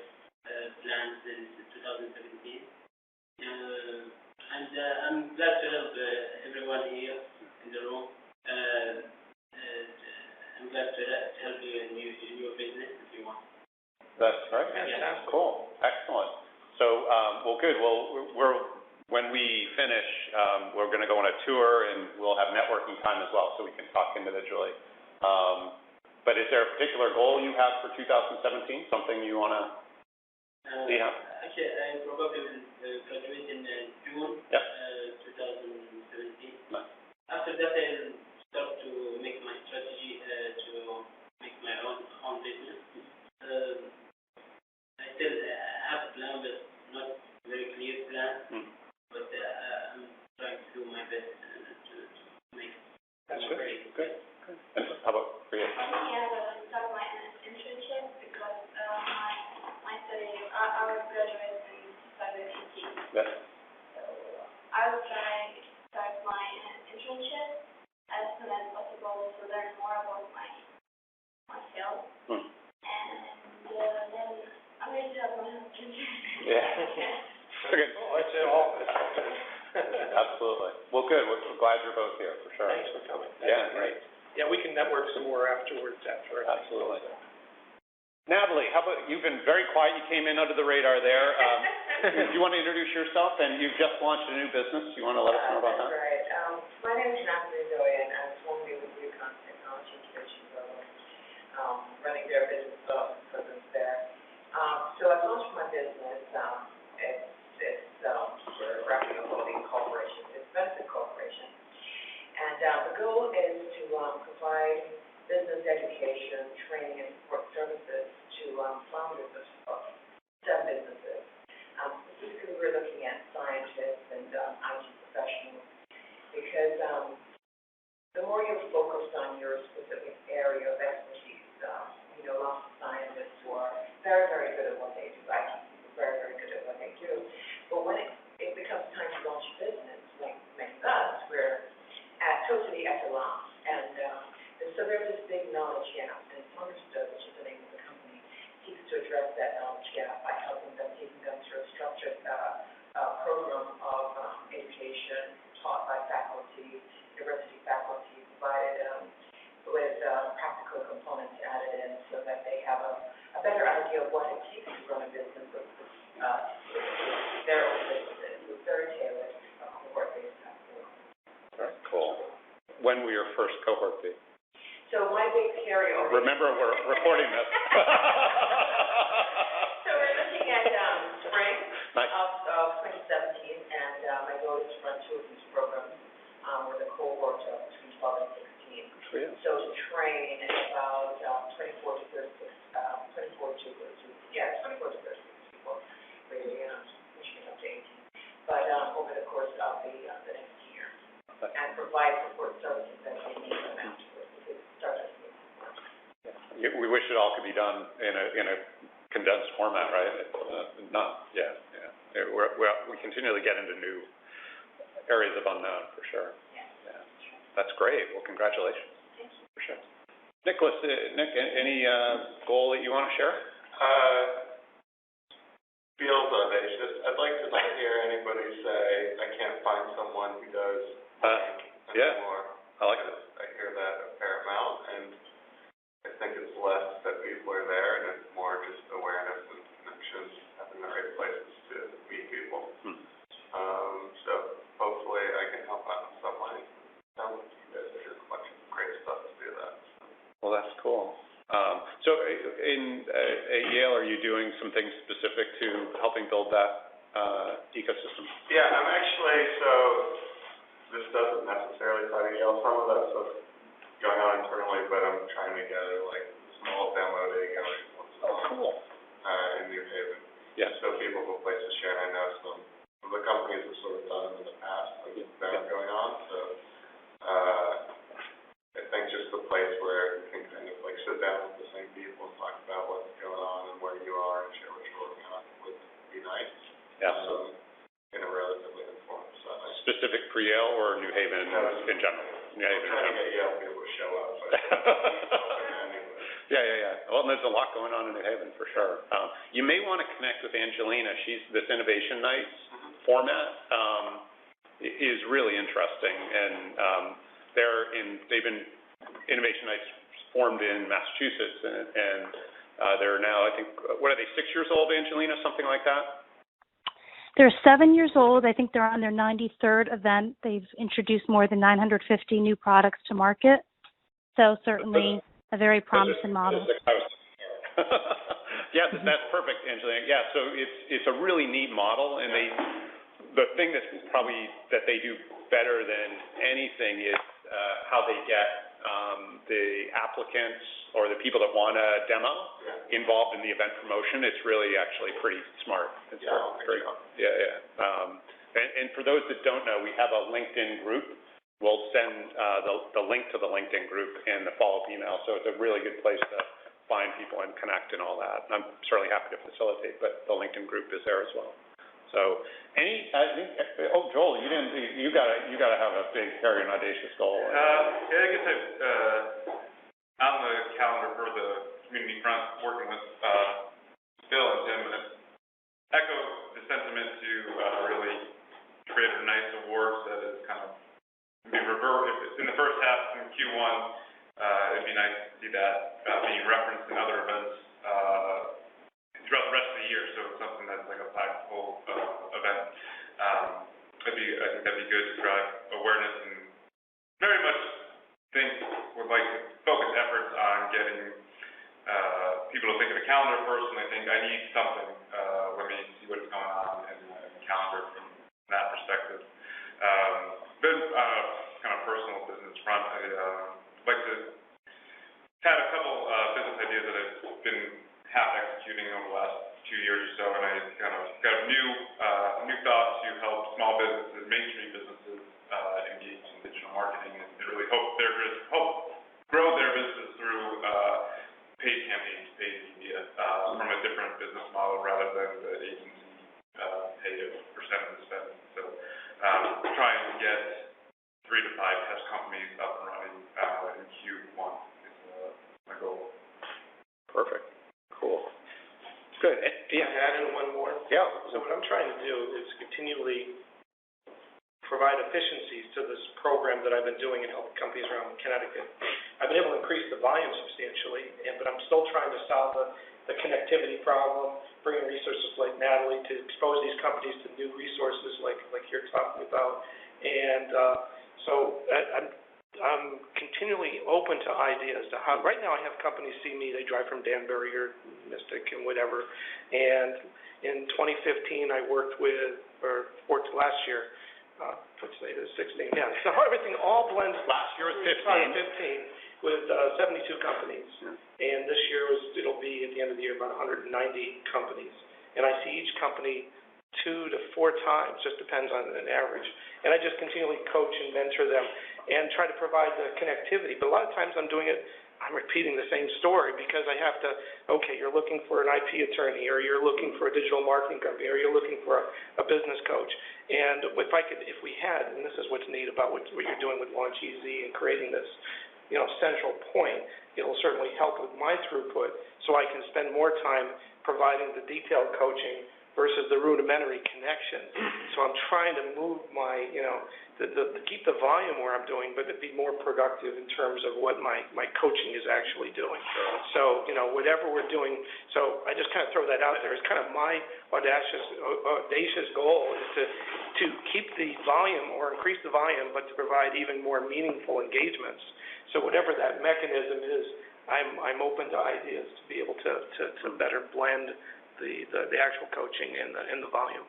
Speaker 8: plans in 2017. And I'm glad to help everyone here in the room. I'm glad to help you in your business if you want.
Speaker 1: That's right.
Speaker 4: Fantastic.
Speaker 1: Cool. Excellent. So, well, good. Well, when we finish, we're going to go on a tour, and we'll have networking time as well, so we can talk individually. But is there a particular goal you have for 2017? Something you want to see happen?
Speaker 8: Actually, I probably will graduate in June 2017.
Speaker 1: Nice.
Speaker 8: After that, I'll start to make my strategy to make my own business. I still have a plan, but not very clear plan. But I'm trying to do my best to make it.
Speaker 1: That's good. Good. And how about for you?
Speaker 2: I had to start my internship because my study, I was graduating in cybersecurity.
Speaker 1: Yes.
Speaker 2: So I was trying to start my internship as soon as possible to learn more about my field. And then I'm going to have my internship.
Speaker 1: Yeah. Okay.
Speaker 4: Oh, it's all.
Speaker 1: Absolutely. Well, good. We're glad you're both here, for sure.
Speaker 4: Thanks for coming.
Speaker 1: Yeah, great.
Speaker 4: Yeah, we can network some more afterwards after.
Speaker 1: Absolutely. Natalie, how about, you've been very quiet. You came in under the radar there. Do you want to introduce yourself? And you've just launched a new business. You want to let us know about that?
Speaker 9: That's right. My name is Natalie Zoe, and I'm formerly with Recon Technology Incubation Program, running their business development programs there. So I've launched my business. We're wrapping up holding corporation. It's Benefit Corporation. And the goal is to provide business education, training, and support services to founders of STEM businesses. Specifically, we're looking at scientists and IT professionals because the more you're focused on your specific area of expertise, lots of scientists who are very, very good at what they do, IT people very, very good at what they do. But when it becomes time to launch a business, like us, we're totally at a loss. And so there's this big knowledge gap, and Understood, which is the name of the company, seeks to address that knowledge gap by taking them through a structured program of education taught by faculty, university faculty, provided with practical components added in so that they have a better idea of what it takes to run a business with their own businesses. It's very tailored, cohort-based platform.
Speaker 1: Very cool. When will your first cohort be?
Speaker 9: So my big carryover.
Speaker 1: Remember, we're recording this.
Speaker 9: So we're looking at spring
Speaker 1: Nice.
Speaker 9: of 2017, and my goal is to run two of these programs with a cohort of between 12 and 16.
Speaker 1: Good for you.
Speaker 9: So to train about 24 to 36 people, really, pushing up to 18. But over the course of the next year, and provide support services that they need them afterwards, because it starts with
Speaker 1: We wish it all could be done in a condensed format, right? We continually get into new areas of unknown, for sure. Yeah. That's great. Well, congratulations.
Speaker 9: Thank you.
Speaker 1: For sure. Nick, any goal that you want to share?
Speaker 10: Feels audacious. I'd like to not hear anybody say, I can't find someone who does anymore.
Speaker 1: I like it.
Speaker 10: I hear that a fair amount, and I think it's less that people are there, and it's more just awareness and connections, having the right places to meet people. So hopefully I can help out in some way. Sounds like you guys are doing a bunch of great stuff to do that.
Speaker 1: Well, that's cool. So at Yale, are you doing some things specific to helping build that ecosystem?
Speaker 10: Yeah, I'm actually, so this doesn't necessarily tie to Yale. Some of that stuff going on internally, but I'm trying to get like a small demo day going once a month,
Speaker 1: Cool.
Speaker 10: in New Haven.
Speaker 1: Yeah.
Speaker 10: So people have a place to share, and I know some of the companies have sort of done it in the past, like that going on. So I think just a place where you can kind of like sit down with the same people and talk about what's going on and where you are and share what you're working on would be nice.
Speaker 1: Yeah.
Speaker 10: In a relatively informal setting.
Speaker 1: Specific for Yale or New Haven in general? New Haven.
Speaker 10: I'm trying to get Yale people to show up, but
Speaker 1: Yeah. Well, there's a lot going on in New Haven for sure. You may want to connect with Angelina. She's this Innovation Nights format is really interesting, and they've been Innovation Nights formed in Massachusetts, and they're now, I think, what are they, 6 years old, Angelina, something like that?
Speaker 7: They're 7 years old. I think they're on their 93rd event. They've introduced more than 950 new products to market. So certainly a very promising model.
Speaker 1: Yeah, that's perfect, Angelina. Yeah, so it's a really neat model, and the thing that's probably that they do better than anything is how they get the applicants or the people that want a demo involved in the event promotion. It's really actually pretty smart. It's great. And for those that don't know, we have a LinkedIn group. We'll send the link to the LinkedIn group in the follow-up email, so it's a really good place to find people and connect and all that. And I'm certainly happy to facilitate, but the LinkedIn group is there as well. So, Joel, you gotta have a big, hairy, and audacious goal.
Speaker 6: I guess on the calendar for the community front, working with Bill and Tim, and echo the sentiment to really create a nice award that is kind of be revert. If it's in the first half in Q1, it'd be nice to see that being referenced in other events throughout the rest of the year. So it's something that's like a flagpole event. I think that'd be good to drive awareness, and very much would like to focus efforts on getting people to think of the calendar first, and I think I need something. Let me see what's going on in the calendar from that perspective. Then kind of personal business front, I'd like to have a couple business ideas that I've been half executing over the last 2 years or so, and I kind of got a new thought to help small businesses, Main Street businesses, engage in digital marketing and really help grow their business through paid campaigns, paid media, from a different business model rather than the agency pay a percent of the spend. So trying to get 3 to 5 test companies up and running in Q1 is my goal.
Speaker 1: Perfect. Cool. Good.
Speaker 4: Can I add in one more?
Speaker 1: Yeah.
Speaker 4: So what I'm trying to do is continually provide efficiencies to this program that I've been doing and helping companies around Connecticut. I've been able to increase the volume substantially, but I'm still trying to solve the connectivity problem, bringing resources like Natalie to expose these companies to new resources like you're talking about. And so I'm continually open to ideas. Right now I have companies see me, they drive from Danbury or Mystic and whatever. And in 2015 I worked last year, let's say it was 16, yeah. So everything all blends.
Speaker 1: Last year was 15.
Speaker 4: With 72 companies. And this year it'll be at the end of the year about 190 companies. And I see each company 2 to 4 times, just depends on an average. And I just continually coach and mentor them and try to provide the connectivity. But a lot of times I'm repeating the same story because I have to, okay, you're looking for an IP attorney, or you're looking for a digital marketing company, or you're looking for a business coach. And if we had, and this is what's neat about what you're doing with Launch Easy and creating this, central point, it'll certainly help with my throughput so I can spend more time providing the detailed coaching versus the rudimentary connection. So I'm trying to move my, to keep the volume where I'm doing, but to be more productive in terms of what my coaching is actually doing. So, whatever we're doing, so I just kind of throw that out there. It's kind of my audacious goal is to keep the volume or increase the volume, but to provide even more meaningful engagements. So whatever that mechanism is, I'm open to ideas to be able to better blend the actual coaching and the volume.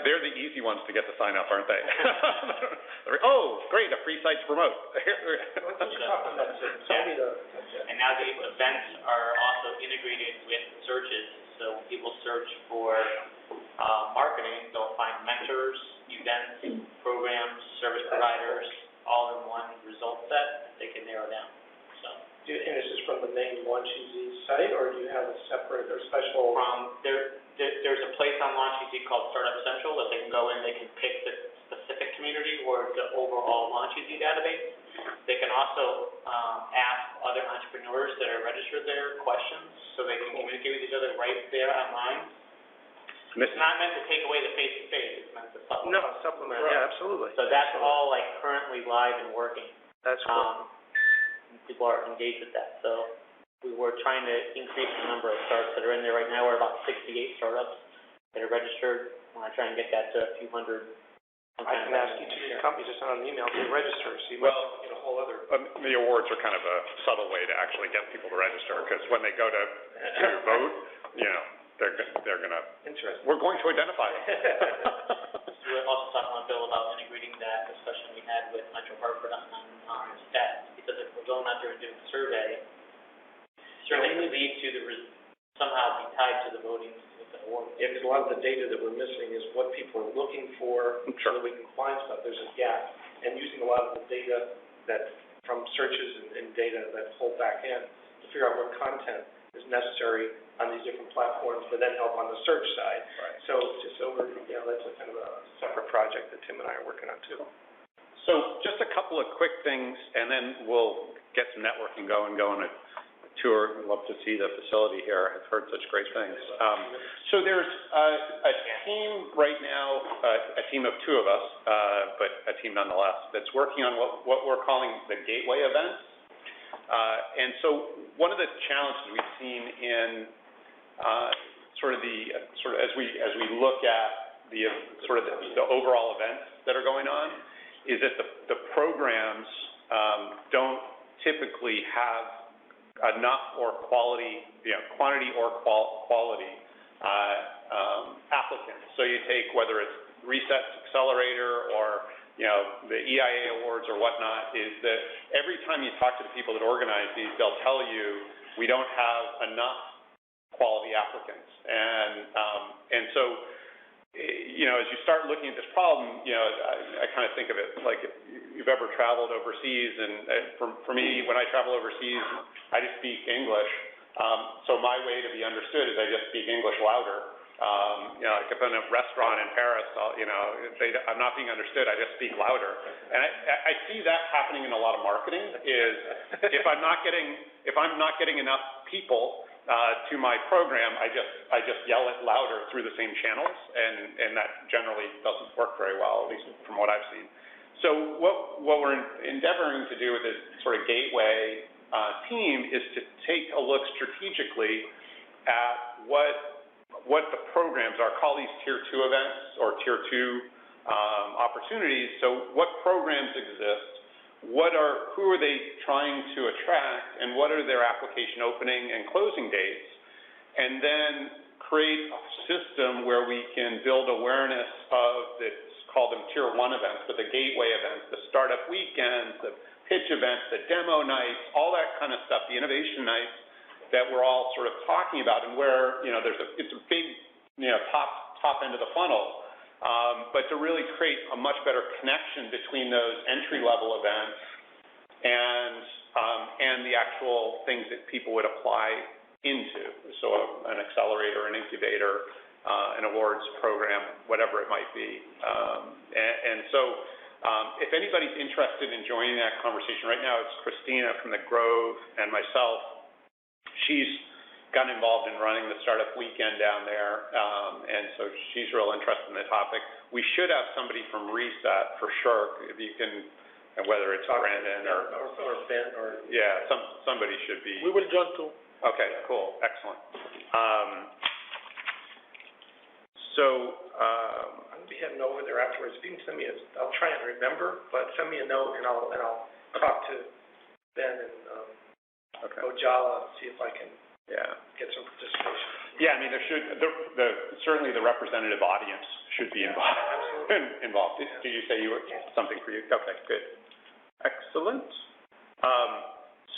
Speaker 1: they're the easy ones to get to sign up, aren't they? Oh, great, a free site to promote.
Speaker 4: What you talking about? Tell me
Speaker 5: And now the events are also integrated with searches. So when people search for marketing, they'll find mentors, events, programs, service providers, all in one result set that they can narrow down. So.
Speaker 4: And this is from the main LaunchEZ site, or do you have a separate or special?
Speaker 5: There's a place on LaunchEZ called Startup Central that they can go in. They can pick the specific community or the overall LaunchEZ database. They can also ask other entrepreneurs that are registered there questions, so they can communicate with each other right there online. It's not meant to take away the face-to-face. It's meant to supplement.
Speaker 4: No, supplement. Right. Yeah, absolutely.
Speaker 5: So that's all like currently live and working.
Speaker 4: That's cool.
Speaker 5: People are engaged with that. So we were trying to increase the number of startups that are in there right now. We're about 68 startups that are registered. I want to try and get that to a few hundred.
Speaker 4: I can ask each of these companies to send out an email to register. So you might get a whole other.
Speaker 1: The awards are kind of a subtle way to actually get people to register, because when they go to vote, they're going to.
Speaker 4: Interesting.
Speaker 1: We're going to identify them.
Speaker 5: We were also talking with Bill about integrating that discussion we had with Metro Hartford on stats, because if we're going out there and doing a survey, certainly could lead to somehow be tied to the voting with the award.
Speaker 4: Yeah, because a lot of the data that we're missing is what people are looking for, so that we can find stuff. There's a gap, and using a lot of the data that from searches and data that pull back in to figure out what content is necessary on these different platforms, but then help on the search side.
Speaker 1: Right.
Speaker 4: So that's a kind of a separate project that Tim and I are working on too.
Speaker 1: So just a couple of quick things, and then we'll get some networking going on a tour. I'd love to see the facility here. I've heard such great things. So there's a team right now, a team of two of us, but a team nonetheless, that's working on what we're calling the gateway events. And so one of the challenges we've seen in as we look at the overall events that are going on is that the programs don't typically have enough or quality, quantity or quality applicants. So you take whether it's Reset Accelerator or the EIA awards or whatnot, is that every time you talk to the people that organize these, they'll tell you we don't have enough quality applicants. And so, as you start looking at this problem, I kind of think of it like if you've ever traveled overseas, and for me, when I travel overseas, I just speak English. So my way to be understood is I just speak English louder. Like if I'm in a restaurant in Paris, I'm not being understood, I just speak louder. And I see that happening in a lot of marketing, is if I'm not getting enough people to my program, I just yell it louder through the same channels, and that generally doesn't work very well, at least from what I've seen. So what we're endeavoring to do with this sort of gateway team is to take a look strategically at what the programs are, call these Tier 2 events or Tier 2 opportunities. So what programs exist? Who are they trying to attract, and what are their application opening and closing dates? And then create a system where we can build awareness of call them Tier 1 events, but the gateway events, the startup weekends, the pitch events, the demo nights, all that kind of stuff, the innovation nights that we're all sort of talking about, and where it's a big top end of the funnel. But to really create a much better connection between those entry-level events and the actual things that people would apply into. So an accelerator, an incubator, an awards program, whatever it might be. And so if anybody's interested in joining that conversation, right now it's Christina from the Grove and myself. She's gotten involved in running the startup weekend down there, and so she's real interested in the topic. We should have somebody from Reset for sure, if you can, whether it's Brandon or
Speaker 4: Ben or
Speaker 1: somebody should be.
Speaker 3: We will join too.
Speaker 1: Okay, cool, excellent.
Speaker 4: I'm gonna be heading over there afterwards. If you can send me I'll try and remember, but send me a note and I'll talk to Ben and Ojala, see if I can get some participation.
Speaker 1: Yeah, I mean, the certainly the representative audience should be involved. Involved. Did you say you were, something for you? Okay, good. Excellent.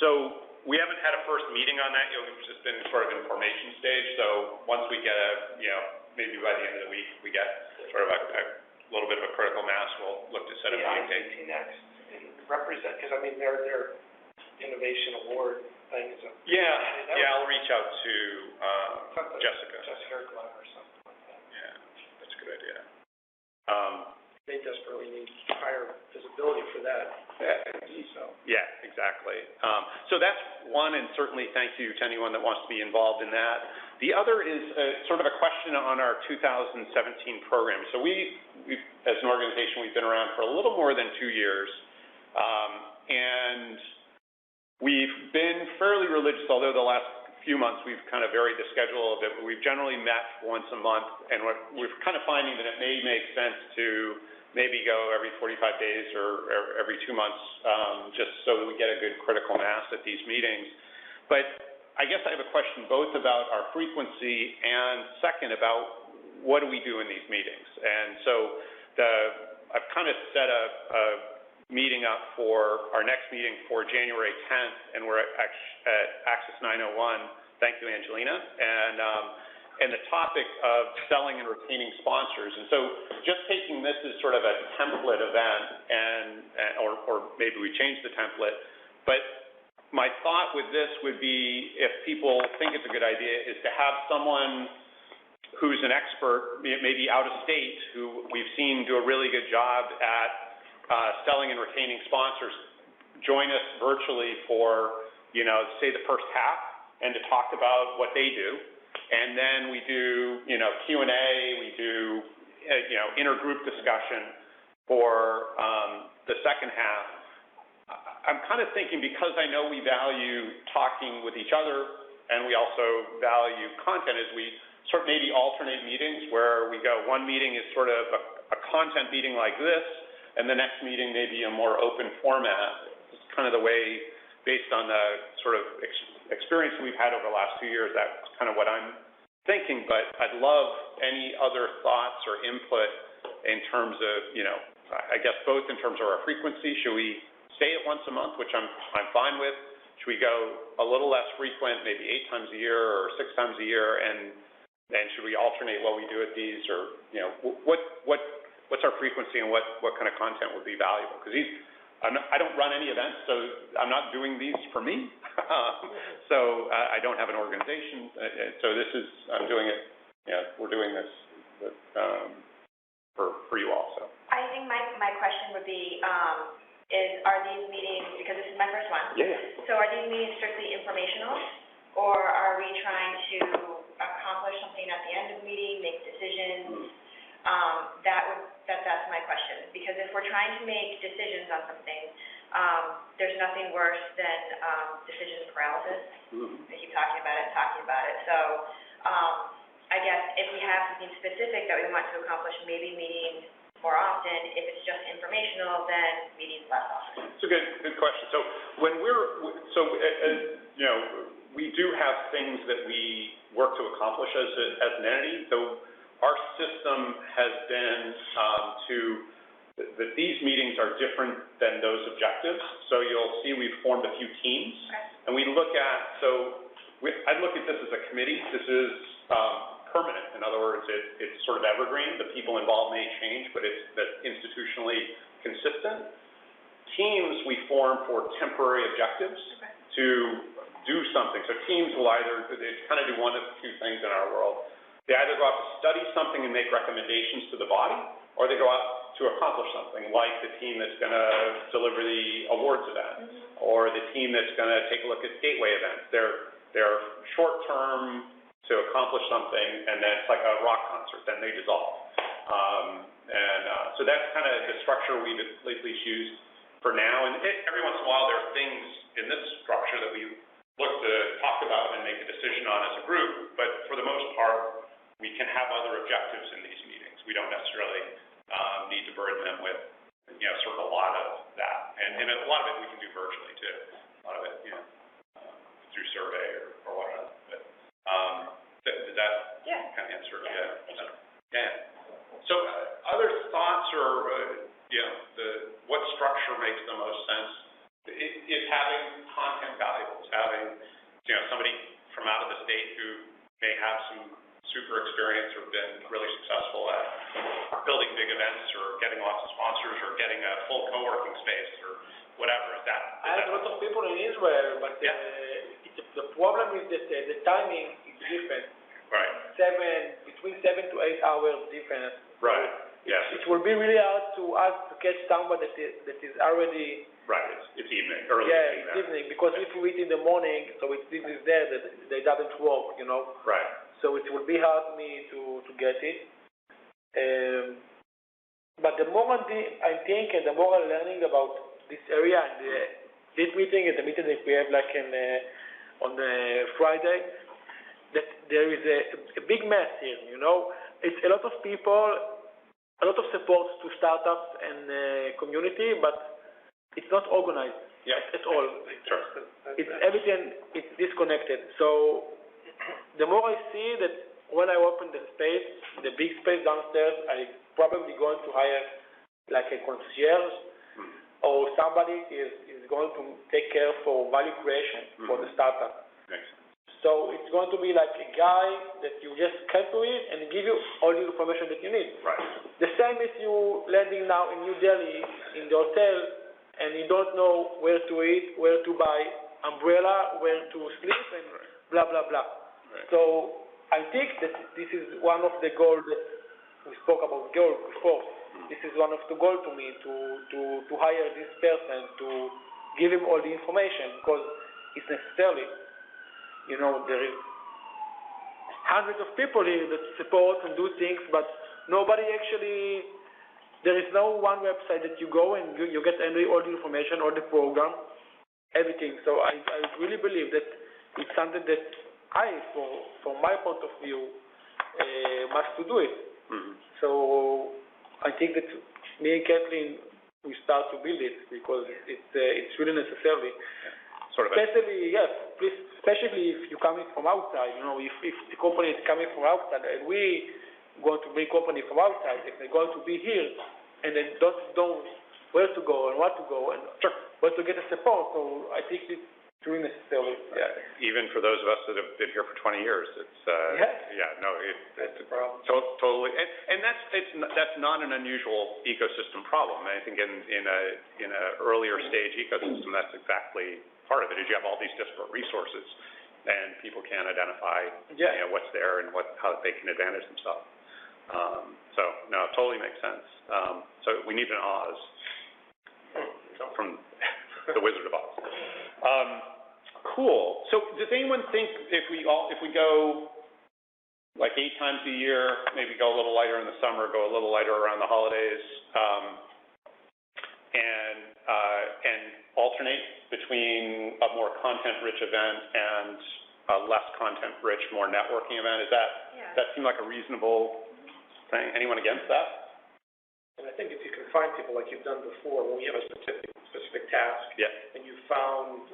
Speaker 1: So we haven't had a first meeting on that yet. We've just been sort of in formation stage. So once we get maybe by the end of the week, we get sort of a little bit of a critical mass, we'll look to set a meeting date.
Speaker 4: The next and represent, because I mean, their innovation award thing is a.
Speaker 1: I'll reach out to Jessica.
Speaker 4: Jessica Glenn or something like that.
Speaker 1: Yeah, that's a good idea.
Speaker 4: They desperately need higher visibility for that.
Speaker 1: Yeah, exactly. So that's one, and certainly thank you to anyone that wants to be involved in that. The other is sort of a question on our 2017 program. So we've, as an organization, we've been around for a little more than 2 years, and we've been fairly religious, although the last few months we've kind of varied the schedule a little bit, but we've generally met once a month, and we're kind of finding that it may make sense to maybe go every 45 days or every 2 months, just so that we get a good critical mass at these meetings. But I guess I have a question both about our frequency and second about what do we do in these meetings. And so I've kind of set a meeting up for our next meeting for January 10th, and we're at Access 901. Thank you, Angelina. And the topic of selling and retaining sponsors. And so just taking this as sort of a template event, or maybe we change the template, but my thought with this would be, if people think it's a good idea, is to have someone who's an expert, maybe out of state, who we've seen do a really good job at selling and retaining sponsors, join us virtually for, say the first half, and to talk about what they do. And then we do, Q&A, we do, intergroup discussion for the second half. I'm kind of thinking, because I know we value talking with each other, and we also value content, is we sort of maybe alternate meetings where we go, one meeting is sort of a content meeting like this, and the next meeting may be a more open format. It's kind of the way, based on the sort of experience we've had over the last 2 years, that's kind of what I'm thinking. But I'd love any other thoughts or input in terms of, I guess both in terms of our frequency. Should we stay at once a month, which I'm fine with? Should we go a little less frequent, maybe 8 times a year or 6 times a year? And should we alternate what we do at these, or what's our frequency, and what kind of content would be valuable? Because I don't run any events, so I'm not doing these for me. So I don't have an organization. So I'm doing it. We're doing this for you all. So
Speaker 2: I think my question would be, are these meetings, because this is my first one.
Speaker 1: Yeah.
Speaker 2: So are these meetings strictly informational, or are we trying to accomplish something at the end of the meeting, make decisions? That's my question. Because if we're trying to make decisions on something, there's nothing worse than decision paralysis. We keep talking about it. So I guess if we have something specific that we want to accomplish, maybe meetings more often. If it's just informational, then meetings less often.
Speaker 1: It's a good question. So we do have things that we work to accomplish as an entity. So our system has been that these meetings are different than those objectives. So you'll see we've formed a few teams, and we look at, I'd look at this as a committee. This is permanent. In other words, it's sort of evergreen. The people involved may change, but it's institutionally consistent. Teams we form for temporary objectives to do something. So teams will they kind of do one of two things in our world. They either go out to study something and make recommendations to the body, or they go out to accomplish something, like the team that's going to deliver the awards event, or the team that's going to take a look at gateway events. They're short-term to accomplish something, and then it's like a rock concert, then they dissolve. So that's kind of the structure we've at least used for now. And every once in a while, there are things in this structure that we look to talk about and make a decision on as a group, but for the most part, we can have other objectives in these meetings. We don't necessarily need to burden them with, sort of a lot of that. And a lot of it we can do virtually too. A lot of it, through survey or whatnot. But does that kind of answer answer, yeah. So, other thoughts or, what structure makes the most sense? Is having content valuable? Is having, somebody from out of the state who may have some super experience or been really successful at building big events or getting lots of sponsors or getting a full co-working space or whatever. Is that?
Speaker 3: I have a lot of people in Israel, but the problem is that the timing is different.
Speaker 1: Right.
Speaker 3: Between 7 to 8 hours difference.
Speaker 1: Right. Yes.
Speaker 3: It will be really hard to us to catch somebody that is already.
Speaker 1: Right. It's evening, early
Speaker 3: evening.
Speaker 1: evening.
Speaker 3: Yeah, it's evening, because if we eat in the morning, so it is there that they doesn't work,
Speaker 1: Right.
Speaker 3: So it will be hard for me to get it. But the more I'm thinking, the more I'm learning about this area and this meeting and the meeting that we have on Friday, that there is a big mess here, It's a lot of people, a lot of support to startups and community, but it's not organized at all.
Speaker 1: Sure.
Speaker 3: It's everything, it's disconnected. So the more I see that when I open the space, the big space downstairs, I probably going to hire like a concierge or somebody is going to take care for value creation for the startup.
Speaker 1: Makes sense.
Speaker 3: So it's going to be like a guy that you just come to it and give you all the information that you need.
Speaker 1: Right.
Speaker 3: The same as you landing now in New Delhi in the hotel and you don't know where to eat, where to buy umbrella, where to sleep, and blah, blah, blah.
Speaker 1: Right.
Speaker 3: So I think that this is one of the goals that we spoke about goals before. This is one of the goals to me, to hire this person, to give him all the information, because it's necessary. There is hundreds of people here that support and do things, but nobody actually, there is no one website that you go and you get all the information, all the program, everything. So I really believe that it's something that from my point of view, must to do it. So I think that me and Kathleen, we start to build it because it's really necessary.
Speaker 1: Sort of
Speaker 3: especially if you're coming from outside, if the company is coming from outside and we going to bring company from outside, if they're going to be here and they don't know where to go and what to go and where to get the support, so I think it's really necessary.
Speaker 1: Yeah, even for those of us that have been here for 20 years, it's
Speaker 3: that's a problem.
Speaker 1: Totally, and that's not an unusual ecosystem problem. I think in a earlier stage ecosystem, that's exactly part of it. Is you have all these disparate resources, and people can't identify what's there and how they can advantage themselves. So no, it totally makes sense. So we need an Oz from the Wizard of Oz. Cool. So does anyone think if we go like 8 times a year, maybe go a little lighter in the summer, go a little lighter around the holidays, and alternate between a more content-rich event and a less content-rich, more networking event? That seem like a reasonable thing? Anyone against that?
Speaker 4: And I think if you can find people like you've done before, when we have a specific task, and you found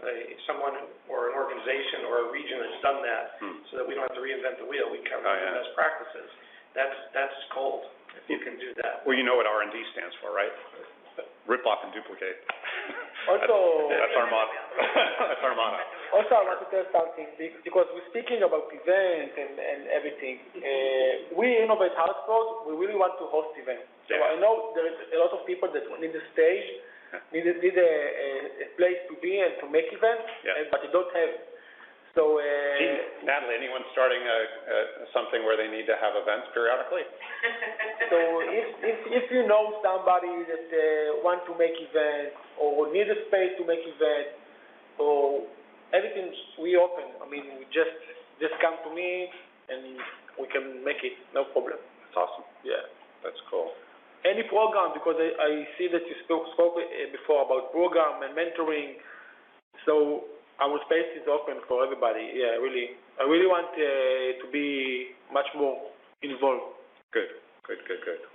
Speaker 4: someone or an organization or a region that's done that, so that we don't have to reinvent the wheel, we cover best practices. That's gold if you can do that.
Speaker 1: Well, you know what R&D stands for, right? Rip off and duplicate.
Speaker 3: Also,
Speaker 1: that's our motto. That's our motto.
Speaker 3: Also, I want to tell something because we're speaking about events and everything. We innovate Hartford. We really want to host events. So I know there is a lot of people that need a stage, need a place to be and to make events, but they don't have. So,
Speaker 1: Natalie, anyone starting something where they need to have events periodically?
Speaker 3: So if you know somebody that want to make events or need a space to make events, or everything, we open. I mean, we just come to me and we can make it, no problem.
Speaker 1: That's awesome. Yeah, that's cool.
Speaker 3: Any program, because I see that you spoke before about program and mentoring, so our space is open for everybody. Yeah, really. I really want to be much more involved.
Speaker 1: Good.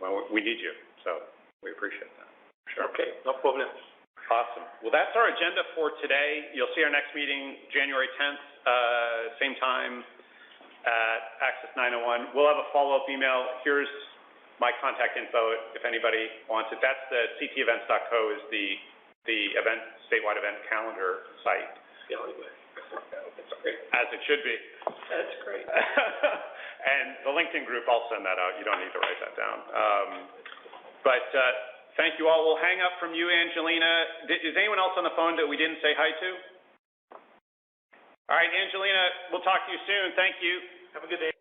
Speaker 1: Well, we need you, so we appreciate that. Sure.
Speaker 3: Okay, no problem.
Speaker 1: Awesome. Well, that's our agenda for today. You'll see our next meeting January 10th, same time, access901. We'll have a follow-up email. Here's my contact info if anybody wants it. That's the ctevents.co is the event, statewide event calendar site.
Speaker 4: Yeah, anyway. That's great.
Speaker 1: As it should be.
Speaker 4: That's great.
Speaker 1: And the LinkedIn group, I'll send that out. You don't need to write that down. But thank you all. We'll hang up from you, Angelina. Is anyone else on the phone that we didn't say hi to? All right, Angelina, we'll talk to you soon. Thank you.
Speaker 4: Have a good day.